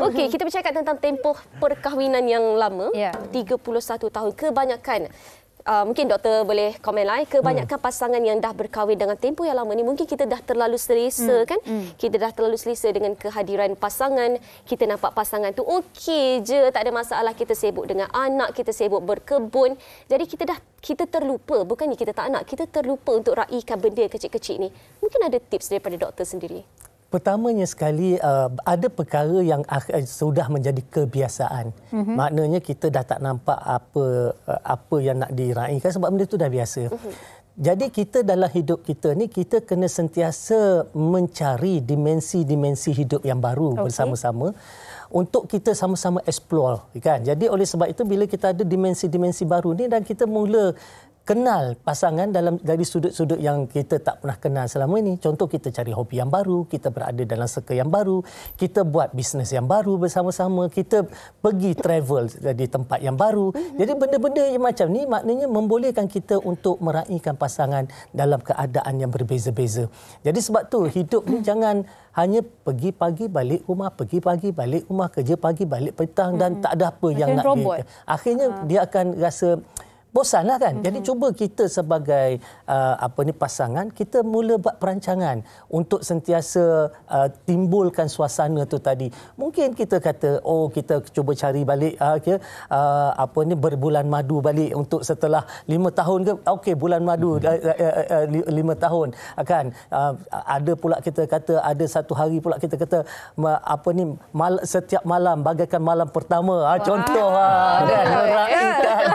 Okey, kita bercakap tentang tempoh perkahwinan yang lama, 31 tahun. Kebanyakan, mungkin doktor boleh komen lah, kebanyakan pasangan yang dah berkahwin dengan tempoh yang lama ni, mungkin kita dah terlalu selesa kan? Kita dah terlalu selesa dengan kehadiran pasangan. Kita nampak pasangan tu okey je, tak ada masalah. Kita sibuk dengan anak, kita sibuk berkebun. Jadi kita terlupa, bukannya kita tak nak, kita terlupa untuk raikan benda kecil-kecil ni. Mungkin ada tips daripada doktor sendiri. Pertamanya sekali, ada perkara yang sudah menjadi kebiasaan. Maknanya kita dah tak nampak apa yang nak diraikan sebab benda itu dah biasa. Jadi kita dalam hidup kita ni, kita kena sentiasa mencari dimensi-dimensi hidup yang baru bersama-sama untuk kita sama-sama explore, kan? Jadi oleh sebab itu bila kita ada dimensi-dimensi baru ni dan kita mula kenal pasangan dari sudut-sudut yang kita tak pernah kenal selama ini. Contoh, kita cari hobi yang baru, kita berada dalam circle yang baru, kita buat bisnes yang baru bersama-sama, kita pergi travel di tempat yang baru. Jadi benda-benda yang macam ni maknanya membolehkan kita untuk meraihkan pasangan dalam keadaan yang berbeza-beza. Jadi sebab tu hidup ni jangan hanya pergi pagi balik rumah, pergi pagi balik rumah, kerja pagi balik petang dan tak ada apa yang nak dia. Akhirnya dia akan rasa bosanlah kan. Jadi cuba kita sebagai pasangan, kita mula buat perancangan untuk sentiasa timbulkan suasana tu tadi. Mungkin kita kata kita cuba cari balik berbulan madu balik untuk setelah 5 tahun ke. Okey, bulan madu 5 tahun kan. Ada pula kita kata ada satu hari pula kita kata setiap malam bagaikan malam pertama. Contoh kan meraihkan.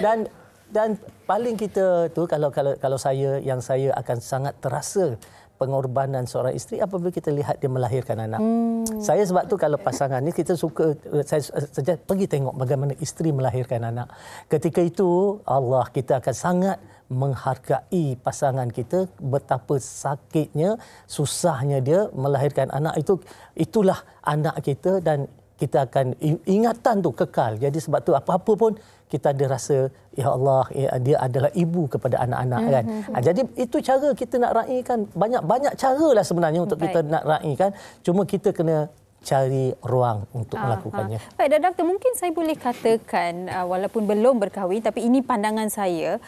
Kan? Dan paling kita tu kalau saya akan sangat terasa pengorbanan seorang isteri apabila kita lihat dia melahirkan anak. Saya sebab tu kalau pasangan ni kita suka, saya saja pergi tengok bagaimana isteri melahirkan anak. Ketika itu kita akan sangat menghargai pasangan kita, betapa sakitnya, susahnya dia melahirkan anak itu. Itulah anak kita dan kita akan ingatan tu kekal. Jadi sebab tu apa-apa pun kita ada rasa, ya Allah, dia adalah ibu kepada anak-anak kan. Jadi itu cara kita nak raikan. Banyak caralah sebenarnya untuk kita nak raikan. Cuma kita kena cari ruang untuk melakukannya. Baik, Doktor, mungkin saya boleh katakan walaupun belum berkahwin tapi ini pandangan saya,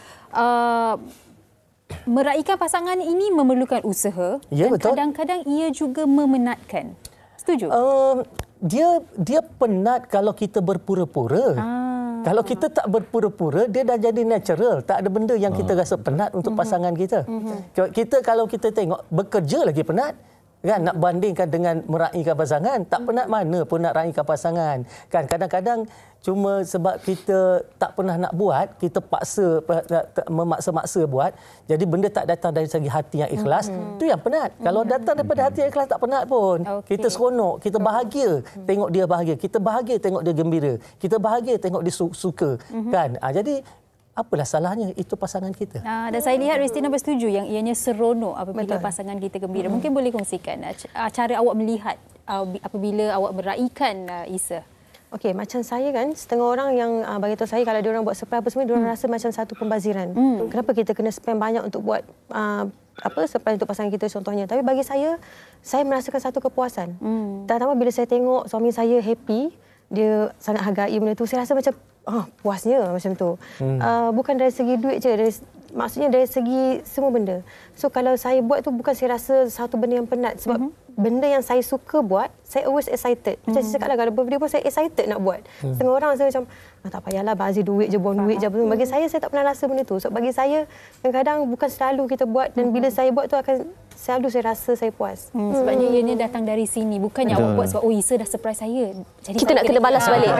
meraihkan pasangan ini memerlukan usaha dan kadang-kadang ia juga memenatkan. Setuju? Dia penat kalau kita berpura-pura. Kalau kita tak berpura-pura, dia dah jadi natural. Tak ada benda yang kita rasa penat untuk pasangan kita. Kalau kita tengok, bekerja lagi penat. Kan, nak bandingkan dengan meraihkan pasangan, tak penat mana pun nak raikan pasangan. Kan, kadang-kadang cuma sebab kita tak pernah nak buat, kita memaksa-maksa buat. Jadi benda tak datang dari segi hati yang ikhlas, itu yang penat. Kalau datang daripada hati yang ikhlas, tak penat pun. Kita seronok, kita bahagia tengok dia bahagia, kita bahagia tengok dia gembira, kita bahagia tengok dia suka. Kan? Jadi apalah salahnya, itu pasangan kita. Dan saya lihat Ristina bersetuju yang ianya seronok apabila pasangan kita gembira. Mungkin boleh kongsikan cara awak melihat apabila awak meraihkan Isa. Okey, macam saya kan, setengah orang yang bagi tahu saya kalau dia orang buat surprise apa semua, dia orang rasa macam satu pembaziran. Kenapa kita kena spend banyak untuk buat surprise untuk pasangan kita contohnya. Tapi bagi saya merasakan satu kepuasan. Terutama bila saya tengok suami saya happy, dia sangat hargai benda tu, saya rasa macam puasnya macam tu. Bukan dari segi duit je, maksudnya dari segi semua benda. So kalau saya buat tu bukan saya rasa satu benda yang penat sebab benda yang saya suka buat, saya always excited. Macam saya cakap lah, kalau birthday pun saya excited nak buat. Setengah orang saya macam, tak payahlah bazir duit je, buang duit je. Bagi saya tak pernah rasa benda tu. So bagi saya, kadang-kadang bukan selalu kita buat dan bila saya buat tu akan selalu saya rasa saya puas. Sebabnya ianya datang dari sini. Bukannya awak buat sebab Isa dah surprise saya. Jadi kita nak kena balas balik.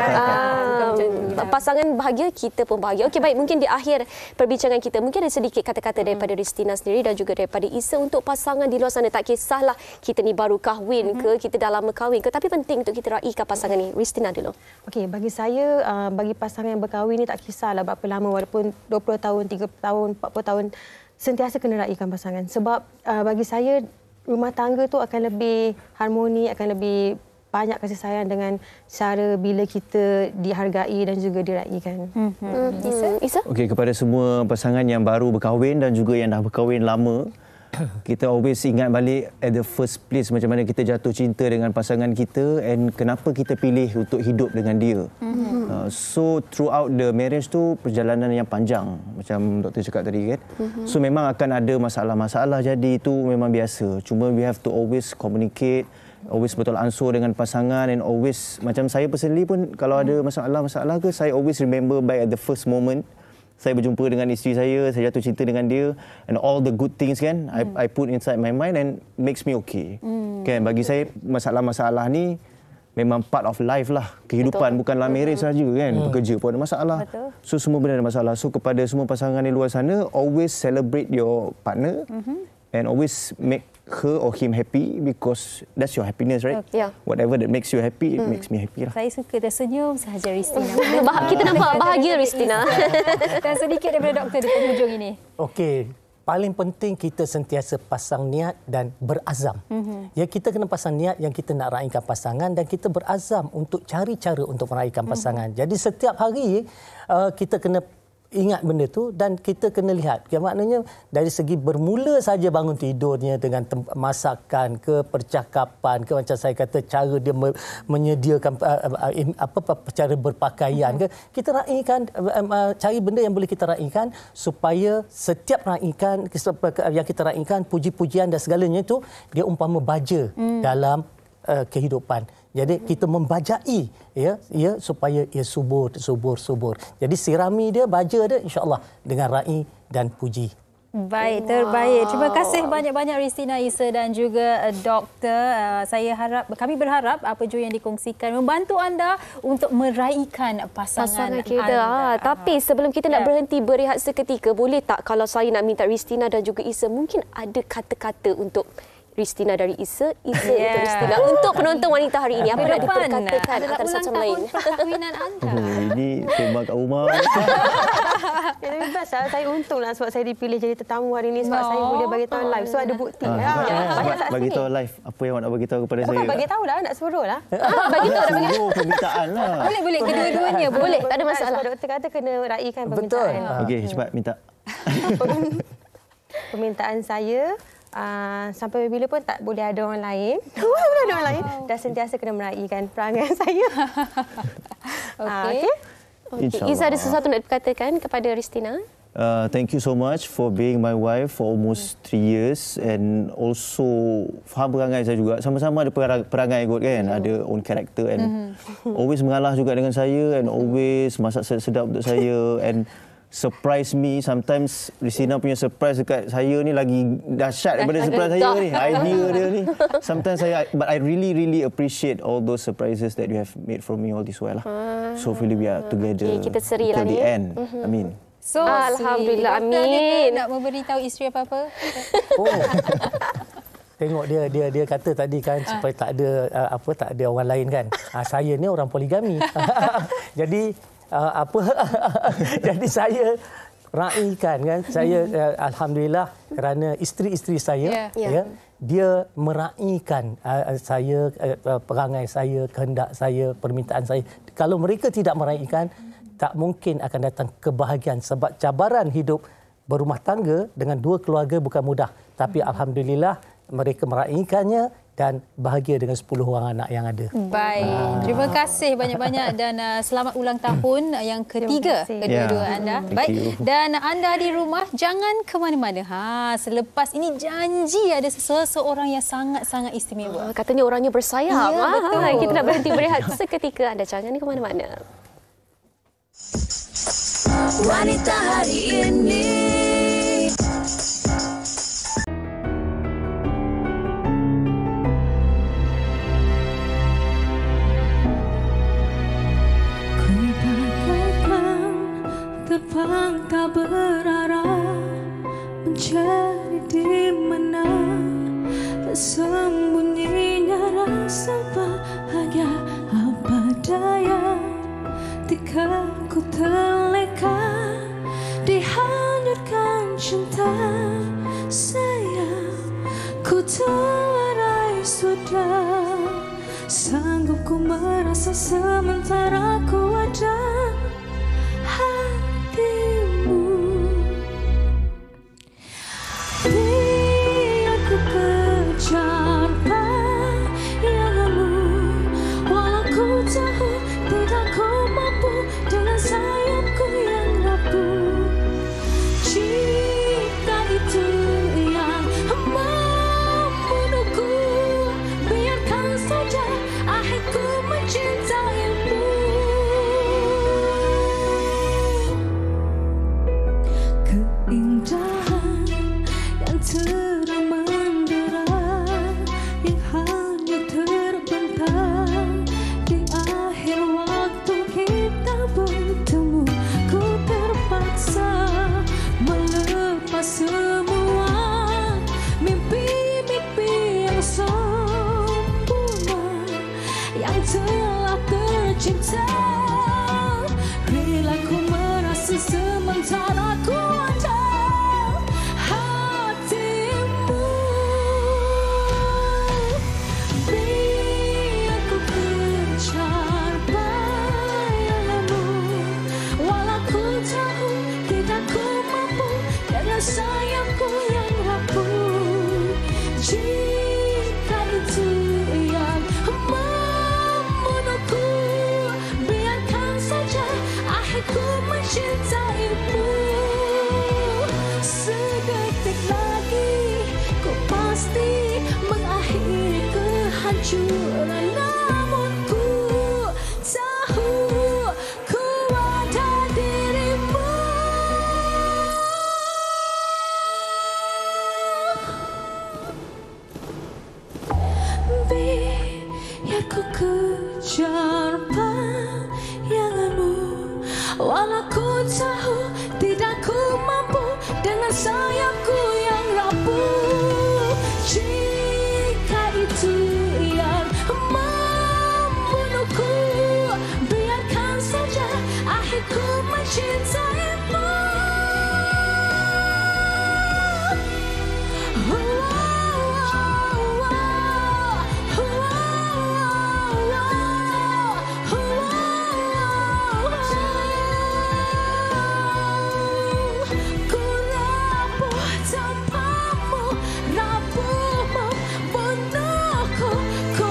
Pasangan bahagia, kita pun bahagia. Okey, baik, mungkin di akhir perbincangan kita mungkin ada sedikit kata-kata daripada Ristina sendiri dan juga daripada Isa untuk pasangan di luar sana. Tak kisahlah kita ni baru kahwin ke, kita dah lama kahwin ke, tapi penting untuk kita raikan pasangan ni. Ristina dulu. Okey, bagi saya, bagi pasangan yang berkahwin ni tak kisahlah berapa lama, walaupun 20 tahun, 30 tahun, 40 tahun, sentiasa kena raikan pasangan. Sebab bagi saya, rumah tangga tu akan lebih harmoni, akan lebih banyak kasih sayang dengan cara bila kita dihargai dan juga diraikan. Isa? Okey, kepada semua pasangan yang baru berkahwin dan juga yang dah berkahwin lama, kita always ingat balik at the first place macam mana kita jatuh cinta dengan pasangan kita and kenapa kita pilih untuk hidup dengan dia. So throughout the marriage tu perjalanan yang panjang macam doktor cakap tadi kan. So memang akan ada masalah-masalah, jadi itu memang biasa. Cuma we have to always communicate, always betul ansur dengan pasangan, and always macam saya personally pun kalau ada masalah-masalah ke, saya always remember back at the first moment saya berjumpa dengan isteri saya jatuh cinta dengan dia, and all the good things kan I put inside my mind and makes me okay. Kan, bagi saya masalah-masalah ni memang part of life lah, kehidupan. Bukanlah marriage saja kan, bekerja pun ada masalah. So semua benda ada masalah. So kepada semua pasangan di luar sana, always celebrate your partner and always make her or him happy because that's your happiness, right? Whatever that makes you happy, it makes me happy lah. Saya suka dia senyum sahaja Ristina. Kita nampak bahagia Ristina. Dan sedikit daripada doktor di penghujung ini. Okey, paling penting kita sentiasa pasang niat dan berazam. Ya, kita kena pasang niat yang kita nak raikan pasangan dan kita berazam untuk cari cara untuk meraihkan pasangan. Jadi setiap hari kita kena ingat benda tu dan kita kena lihat. Maknanya dari segi bermula saja bangun tidurnya dengan masakan ke, percakapan ke, macam saya kata cara dia menyediakan cara berpakaian ke, kita raikan, cari benda yang boleh kita raikan supaya setiap raikan yang kita raikan, puji-pujian dan segalanya itu dia umpama baja dalam kehidupan. Jadi kita membajai ya supaya ia subur. Jadi sirami dia, baja dia insya-Allah dengan rai dan puji. Baik, terbaik. Terima kasih banyak-banyak Ristina, Isa dan juga doktor. Kami berharap apa juga yang dikongsikan membantu anda untuk meraihkan pasangan kita. anda. Tapi sebelum kita nak berhenti berehat seketika, boleh tak kalau saya nak minta Ristina dan juga Isa mungkin ada kata-kata untuk Ristina dari Isa untuk Ristina untuk penonton wanita hari ini. Apa nak diperkatakan antara satu sama lain? Perkahwinan anda. Ini sembang kat rumah. Tapi best lah, saya untunglah sebab saya dipilih jadi tetamu hari ini sebab saya boleh bagi tahu live. So ada bukti. Bagi tahu live. Apa yang awak nak bagi tahu kepada saya? Bukan bagi tahu lah, nak suruh lah. Bagi tahu dah bagi permintaan lah. Boleh kedua-duanya boleh, tak ada masalah. Sebab doktor kata kena raikan permintaan. Okey, cepat minta. Permintaan saya sampai bila pun tak boleh ada orang lain. Boleh ada orang lain. Dan sentiasa kena meraihkan perangai saya. Okey. Isa ada sesuatu nak dikatakan kepada Ristina? Thank you so much for being my wife for almost 3 years and also faham perangai saya juga. Sama-sama ada perangai kot kan, ada own character and always mengalah juga dengan saya and always masak sedap untuk saya and surprise me. Sometimes Ristina punya surprise dekat saya ni lagi dahsyat daripada surprise saya ni. Idea dia ni. Sometimes but I really appreciate all those surprises that you have made for me all this while lah. So hopefully we are together kita seri lah till the ni. end. Amin. So, alhamdulillah, amin. Nak memberitahu isteri apa-apa? Tengok dia kata tadi kan supaya tak ada orang lain kan. Saya ni orang poligami. Jadi jadi saya raikan kan. Saya alhamdulillah kerana isteri-isteri saya dia meraikan saya, perangai saya, kehendak saya, permintaan saya. Kalau mereka tidak meraikan, tak mungkin akan datang kebahagiaan sebab cabaran hidup berumah tangga dengan 2 keluarga bukan mudah. Tapi alhamdulillah mereka meraikannya dan bahagia dengan 10 orang anak yang ada. Baik. Terima kasih banyak-banyak dan selamat ulang tahun yang ketiga kedua-dua anda. Baik. Dan anda di rumah jangan ke mana-mana. Selepas ini janji ada seseorang yang sangat-sangat istimewa. Katanya orangnya bersayap. Ya, betul. Kita nak berhenti berehat seketika. Anda jangan ke mana-mana. Wanita hari ini. di mana sembunyinya rasa bahagia, apa daya ketika ku terleka dihanyutkan cinta sayang, ku terlerai sudah. Sanggup ku merasa sementara ku ada hatimu. Biar ku kejar bayanganmu, walau ku tahu tidak ku mampu dengan sayapku yang rapuh. Jika itu yang membunuhku, biarkan saja akhirku mencintaimu. Keindahan yang terang menderang, yang hanya terbentang di akhir waktu kita bertemu. Ku terpaksa melepas semua mimpi-mimpi yang sempurna yang telah tercipta. Rela ku merasa sementara ku ada hatimu. Biar ku kejar bayanganmu, walau ku tahu tidak ku mampu dengan sayapku yang rapuh. Jika itu yang membunuhku, biarkan saja akhirku mencintaimu. Sedetik lagi ku pasti mengakhiri kehancuran, namun ku tahu ku ada dirimu. Biar ku kejar bayanganmu, walau ku tahu tidak ku mampu dengan sayapku yang rapuh. Jika itu yang membunuhku, biarkan saja akhirku mencintaimu. Ku rapuh tanpamu, rapuhmu bunuhku. Ku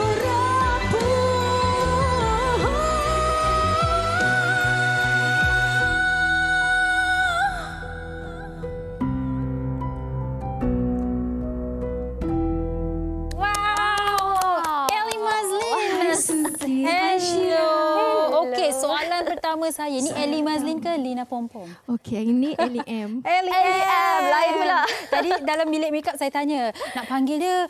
pertama saya ni Ellie Mazlin ke Lina Pompom? Okey, yang ini Ellie M. Ellie M. Lain pula. Tadi dalam bilik makeup saya tanya, nak panggil dia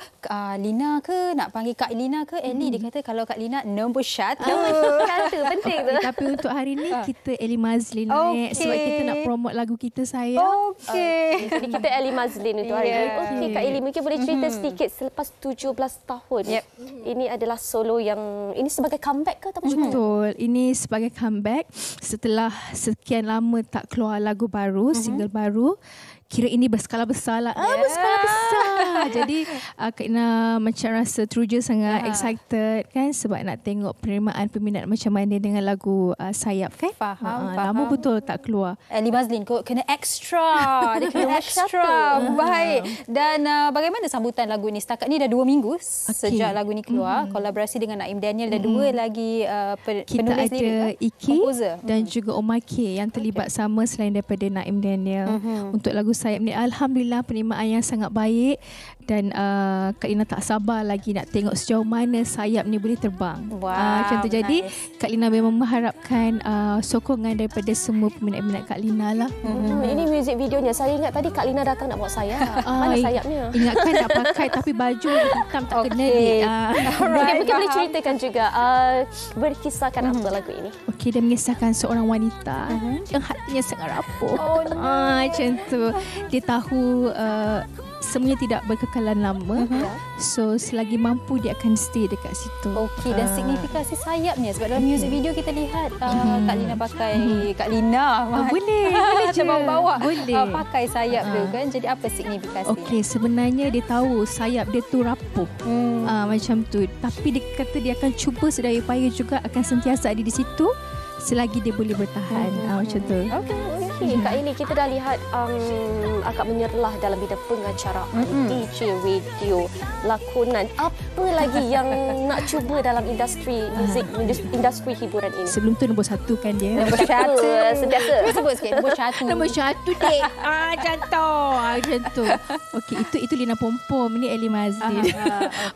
Lina ke, nak panggil Kak Lina ke Ellie? Dia kata kalau Kak Lina nombor satu. Penting tu. Tapi untuk hari ni kita Ellie Mazlin sebab kita nak promote lagu kita sayang. Okey. Jadi kita Ellie Mazlin untuk hari ini. Okey, Kak Ellie mungkin boleh cerita sedikit selepas 17 tahun. Ini adalah solo yang ini sebagai comeback ke atau macam mana? Betul. Ini sebagai comeback setelah sekian lama tak keluar lagu baru, single baru. Kira ini berskala besar lah. Berskala besar. Jadi Kak Ina macam rasa teruja sangat excited kan sebab nak tengok penerimaan peminat macam mana dengan lagu Sayap kan. Faham. Lama betul tak keluar. Ellie Mazlin kena extra. Dia kena extra. Baik. Dan bagaimana sambutan lagu ni? Setakat ni dah 2 minggu sejak lagu ni keluar. Kolaborasi dengan Naim Daniel dan 2 lagi penulis kita lirik. ada Iki dan juga Omake yang terlibat sama selain daripada Naim Daniel. Untuk lagu Sayap ni alhamdulillah penerimaan yang sangat baik dan Kak Lina tak sabar lagi nak tengok sejauh mana Sayap ni boleh terbang. Contoh jadi Kak Lina memang mengharapkan sokongan daripada semua peminat-peminat Kak Lina lah. Ini music videonya. Saya ingat tadi Kak Lina datang nak bawa sayap. Mana sayapnya? Ingatkan nak pakai tapi baju hitam tak kena dik. Mungkin boleh ceritakan juga berkisahkan apa lagu ini. Okey, dia mengisahkan seorang wanita yang hatinya sangat rapuh. Macam tu. Dia tahu semuanya tidak berkekalan lama. So selagi mampu dia akan stay dekat situ. Okey, dan signifikasi sayapnya sebab dalam music video kita lihat Kak Lina pakai Kak Lina boleh je. bawa Boleh. pakai sayap tu kan. Jadi apa signifikasi? Okey, sebenarnya dia tahu sayap dia tu rapuh. Macam tu. Tapi dia kata dia akan cuba sedaya upaya juga akan sentiasa ada di situ selagi dia boleh bertahan. Macam tu. Okey, Kak Eli, kita dah lihat akak menyerlah dalam bidang pengacaraan, DJ, radio, lakonan. Apa lagi yang nak cuba dalam industri muzik, industri hiburan ini? Sebelum tu nombor 1 kan dia. Nombor 1. Sentiasa. Sebut sikit nombor 1. Nombor 1 dek. Macam tu. Okey, itu Lina Pompom, ni Eli Mazlin.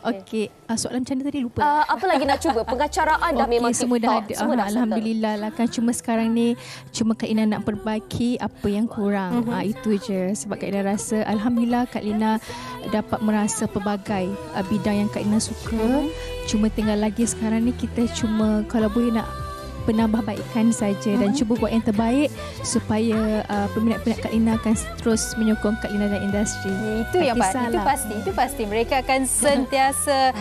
Okey, soalan macam mana tadi lupa. Apa lagi nak cuba? Pengacaraan dah memang semua dah ada. semua dah Alhamdulillah lah kan. Cuma sekarang ni cuma Kak Ina nak perbaiki apa yang kurang. Itu je. Sebab Kak Ina rasa alhamdulillah Kak Lina dapat merasa pelbagai bidang yang Kak Ina suka. Cuma tinggal lagi sekarang ni kita cuma kalau boleh nak penambahbaikan saja dan cuba buat yang terbaik supaya peminat-peminat Kak Lina akan terus menyokong Kak Lina dalam industri. Itu yang itu pasti mereka akan sentiasa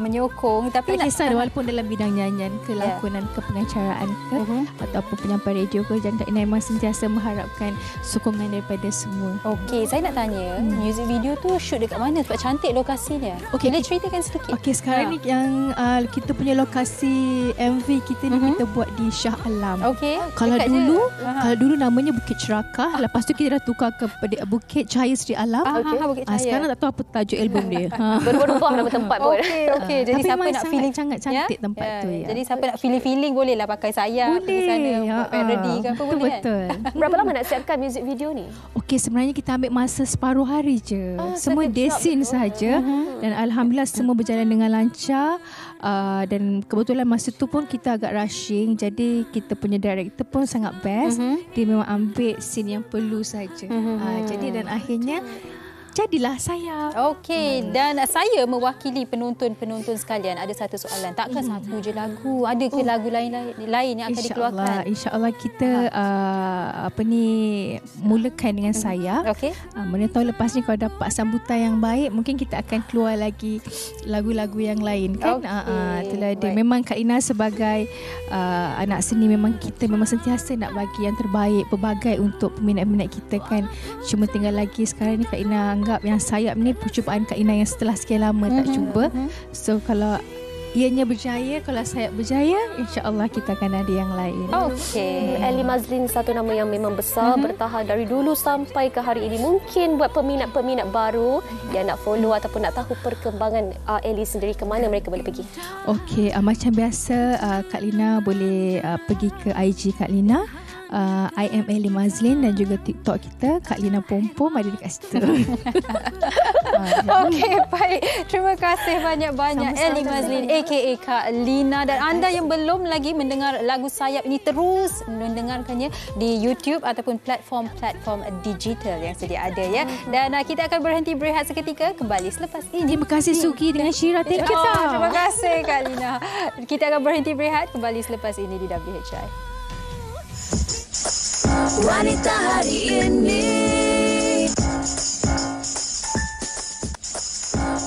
menyokong. Tapi tak kisah walaupun dalam bidang nyanyian ke lakonan ke pengacaraan ke ataupun penyampai radio ke, jangan Kak Lina memang sentiasa mengharapkan sokongan daripada semua. Okey, saya nak tanya, music video tu shoot dekat mana? Sebab cantik lokasinya. Okey, boleh ceritakan sedikit? Okey, sekarang ni yang kita punya lokasi MV kita ni kita buat di Shah Alam. Okey. Kalau dulu namanya Bukit Cerakah, lepas tu kita dah tukar ke Bukit Cahaya Sri Alam. Bukit Cahaya. Sekarang tak tahu apa tajuk album dia. Berubah nama tempat pun. Okey. Jadi siapa nak feeling sangat cantik tempat tu ya. Jadi siapa nak feeling boleh lah pakai sayap di sana buat parody ke apa boleh kan. Betul. Berapa lama nak siapkan music video ni? Okey, sebenarnya kita ambil masa separuh hari je. Semua desin saja dan alhamdulillah semua berjalan dengan lancar. Dan kebetulan masa tu pun kita agak rushing, jadi kita punya director pun sangat best. Dia memang ambil scene yang perlu saja. Jadi dan akhirnya jadilah saya. Okey, dan saya mewakili penonton-penonton sekalian. Ada satu soalan. Takkan satu je lagu? Ada ke lagu lain yang akan dikeluarkan? InsyaAllah kita mulakan dengan saya. Okey. Mana tahu lepas ni kalau dapat sambutan yang baik, mungkin kita akan keluar lagi lagu-lagu yang lain kan. Itulah dia. Memang Kak Ina sebagai anak seni memang kita memang sentiasa nak bagi yang terbaik, pelbagai untuk peminat-peminat kita kan. Cuma tinggal lagi sekarang ni Kak Ina anggap yang sayap ni percubaan Kak Ina yang setelah sekian lama tak cuba. So kalau ianya berjaya, kalau sayap berjaya, insya-Allah kita akan ada yang lain. Okey. Eli Mazlin satu nama yang memang besar, bertahan dari dulu sampai ke hari ini. Mungkin buat peminat-peminat baru yang nak follow ataupun nak tahu perkembangan Eli sendiri, ke mana mereka boleh pergi? Okey, macam biasa Kak Lina boleh pergi ke IG Kak Lina. I am Eli Mazlin dan juga TikTok kita Kak Lina Pompom ada dekat situ. Okey, baik. Terima kasih banyak-banyak Eli Mazlin aka Kak Lina, dan anda yang belum lagi mendengar lagu Sayap ini terus mendengarkannya di YouTube ataupun platform-platform digital yang sedia ada ya. Dan kita akan berhenti berehat seketika, kembali selepas ini. Terima kasih Sugi dengan Syira. Terima kasih Kak Lina. Kita akan berhenti berehat, kembali selepas ini di WHI. Wanita hari ini,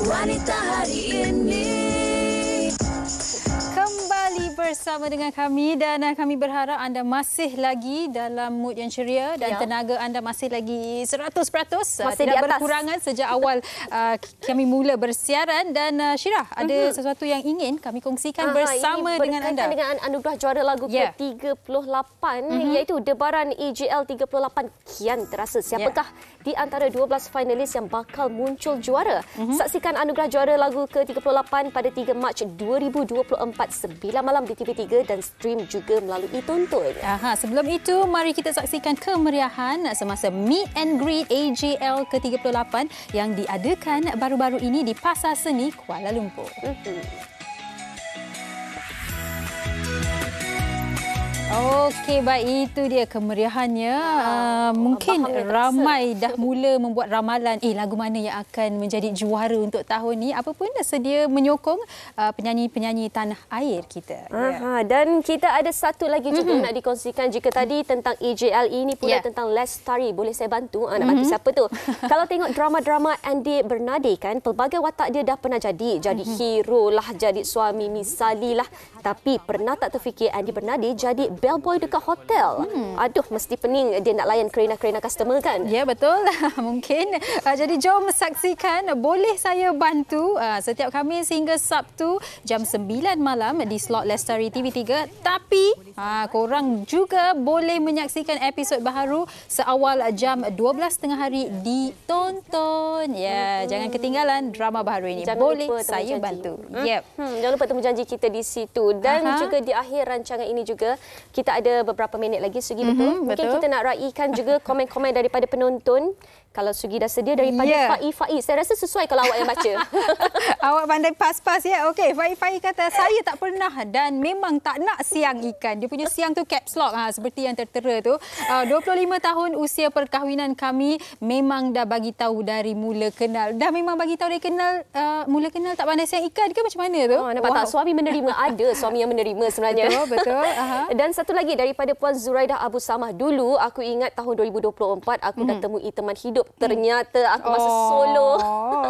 wanita hari ini. Kembali bersama dengan kami dan kami berharap anda masih lagi dalam mood yang ceria dan tenaga anda masih lagi 100%. Masih tidak di atas. berkurangan sejak awal kami mula bersiaran. Dan Syirah, ada sesuatu yang ingin kami kongsikan bersama dengan anda. Dengan anugerah juara lagu ke-38 iaitu debaran EGL 38 kian terasa. Siapakah di antara 12 finalis yang bakal muncul juara? Saksikan anugerah juara lagu ke-38 pada 3 Mac 2024 9 malam di TV3 dan stream juga melalui Tonton. Sebelum itu, mari kita saksikan kemeriahan semasa Meet and Greet AGL ke-38 yang diadakan baru-baru ini di Pasar Seni Kuala Lumpur. Okey, baik, itu dia kemeriahannya. Mungkin ramai dah mula membuat ramalan lagu mana yang akan menjadi juara untuk tahun ni. Apa pun dah sedia menyokong penyanyi-penyanyi tanah air kita. Dan kita ada satu lagi juga nak dikongsikan. Jika tadi tentang EJLE ni pula tentang Lestari. Boleh saya bantu? Nak bantu siapa tu? Kalau tengok drama-drama Andy Bernadi kan, pelbagai watak dia dah pernah jadi hero lah, jadi suami misali lah. Tapi pernah tak terfikir Andy Bernadi jadi bellboy dekat hotel? Aduh, mesti pening dia nak layan kerena-kerena customer kan? Ya, betul. Mungkin. Jadi jom saksikan Boleh Saya Bantu setiap Khamis hingga Sabtu jam 9 malam di slot Lestari TV3. Tapi korang juga boleh menyaksikan episod baharu seawal jam 12 tengah hari ditonton. Ya, jangan ketinggalan drama baharu ini. Jangan Boleh lupa Saya Bantu. Yep. Jangan lupa temu janji kita di situ. Dan juga di akhir rancangan ini juga kita ada beberapa minit lagi, Sugi, betul? Mungkin kita nak raikan juga komen-komen daripada penonton. Kalau Sugi dah sedia daripada Faiz. Saya rasa sesuai kalau awak yang baca. Awak pandai pas-pas ya. Okey, Faiz kata saya tak pernah dan memang tak nak siang ikan. Dia punya siang tu caps lock seperti yang tertera tu. 25 tahun usia perkahwinan kami, memang dah bagi tahu dari mula kenal. Dah memang bagi tahu dari kenal, mula kenal tak pandai siang ikan ke macam mana tu? Nampak tak, suami menerima? Ada suami yang menerima sebenarnya. Betul. Dan satu lagi daripada Puan Zuraidah Abu Samah. Dulu aku ingat tahun 2024 aku dah temui teman hidup. Ternyata aku masih solo.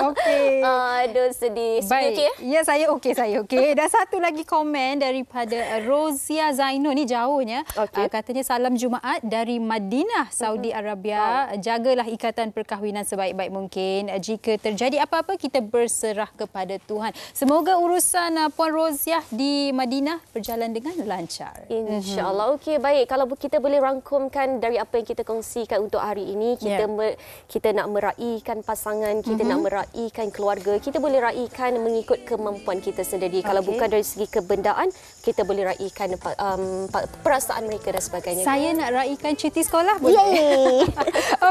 Okey. Aduh, sedih. Baik. Okay? Ya, saya okey. Dan satu lagi komen daripada Rozia Zainul. Ni jauhnya. Katanya salam Jumaat dari Madinah, Saudi Arabia. Jagalah ikatan perkahwinan sebaik-baik mungkin. Jika terjadi apa-apa, kita berserah kepada Tuhan. Semoga urusan Puan Rozia di Madinah berjalan dengan lancar. InsyaAllah. Okey, baik. Kalau kita boleh rangkumkan dari apa yang kita kongsikan untuk hari ini, kita nak meraihkan pasangan, kita nak meraihkan keluarga, kita boleh raihkan mengikut kemampuan kita sendiri. Kalau bukan dari segi kebendaan, kita boleh raihkan perasaan mereka dan sebagainya. Saya nak raihkan cuti sekolah boleh?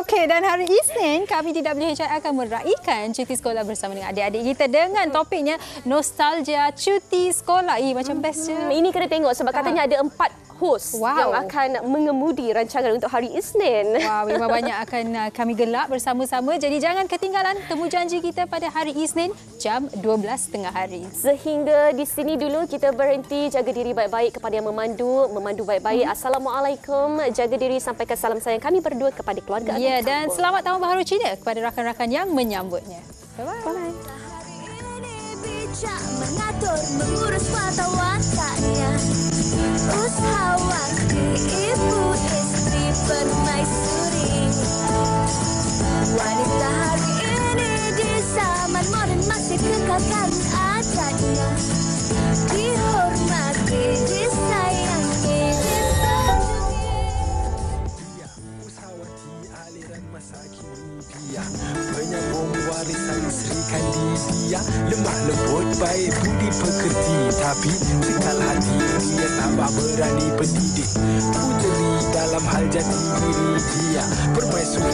Okey, dan hari Isnin kami di WHI akan meraihkan cuti sekolah bersama dengan adik-adik kita dengan topiknya nostalgia cuti sekolah. Macam best je. Ini kena tengok sebab katanya ada 4 host yang akan mengemudi rancangan untuk hari Isnin. Memang banyak akan kami gelak bersama-sama. Jadi jangan ketinggalan temu janji kita pada hari Isnin jam 12 tengah hari. Sehingga di sini dulu kita berhenti. Jaga diri baik-baik kepada yang memandu baik-baik. Assalamualaikum. Jaga diri, sampaikan salam sayang kami berdua kepada keluarga. Ya, dan selamat tahun baharu Cina kepada rakan-rakan yang menyambutnya. Bye-bye. Mengatur, mengurus mata wataknya, usahawan ibu istri permaisuri. Wanita hari ini di zaman modern masih kekalkan adatnya, dihormati, disayangi, disanjungi. Usahawati aliran masa kini dia, penyambung warisan Sri Kandidia. Lemah lembut baik budi pekerti, tapi sekal hati dia tambah berani pendidik. Puteri dalam hal jati diri dia, permaisuri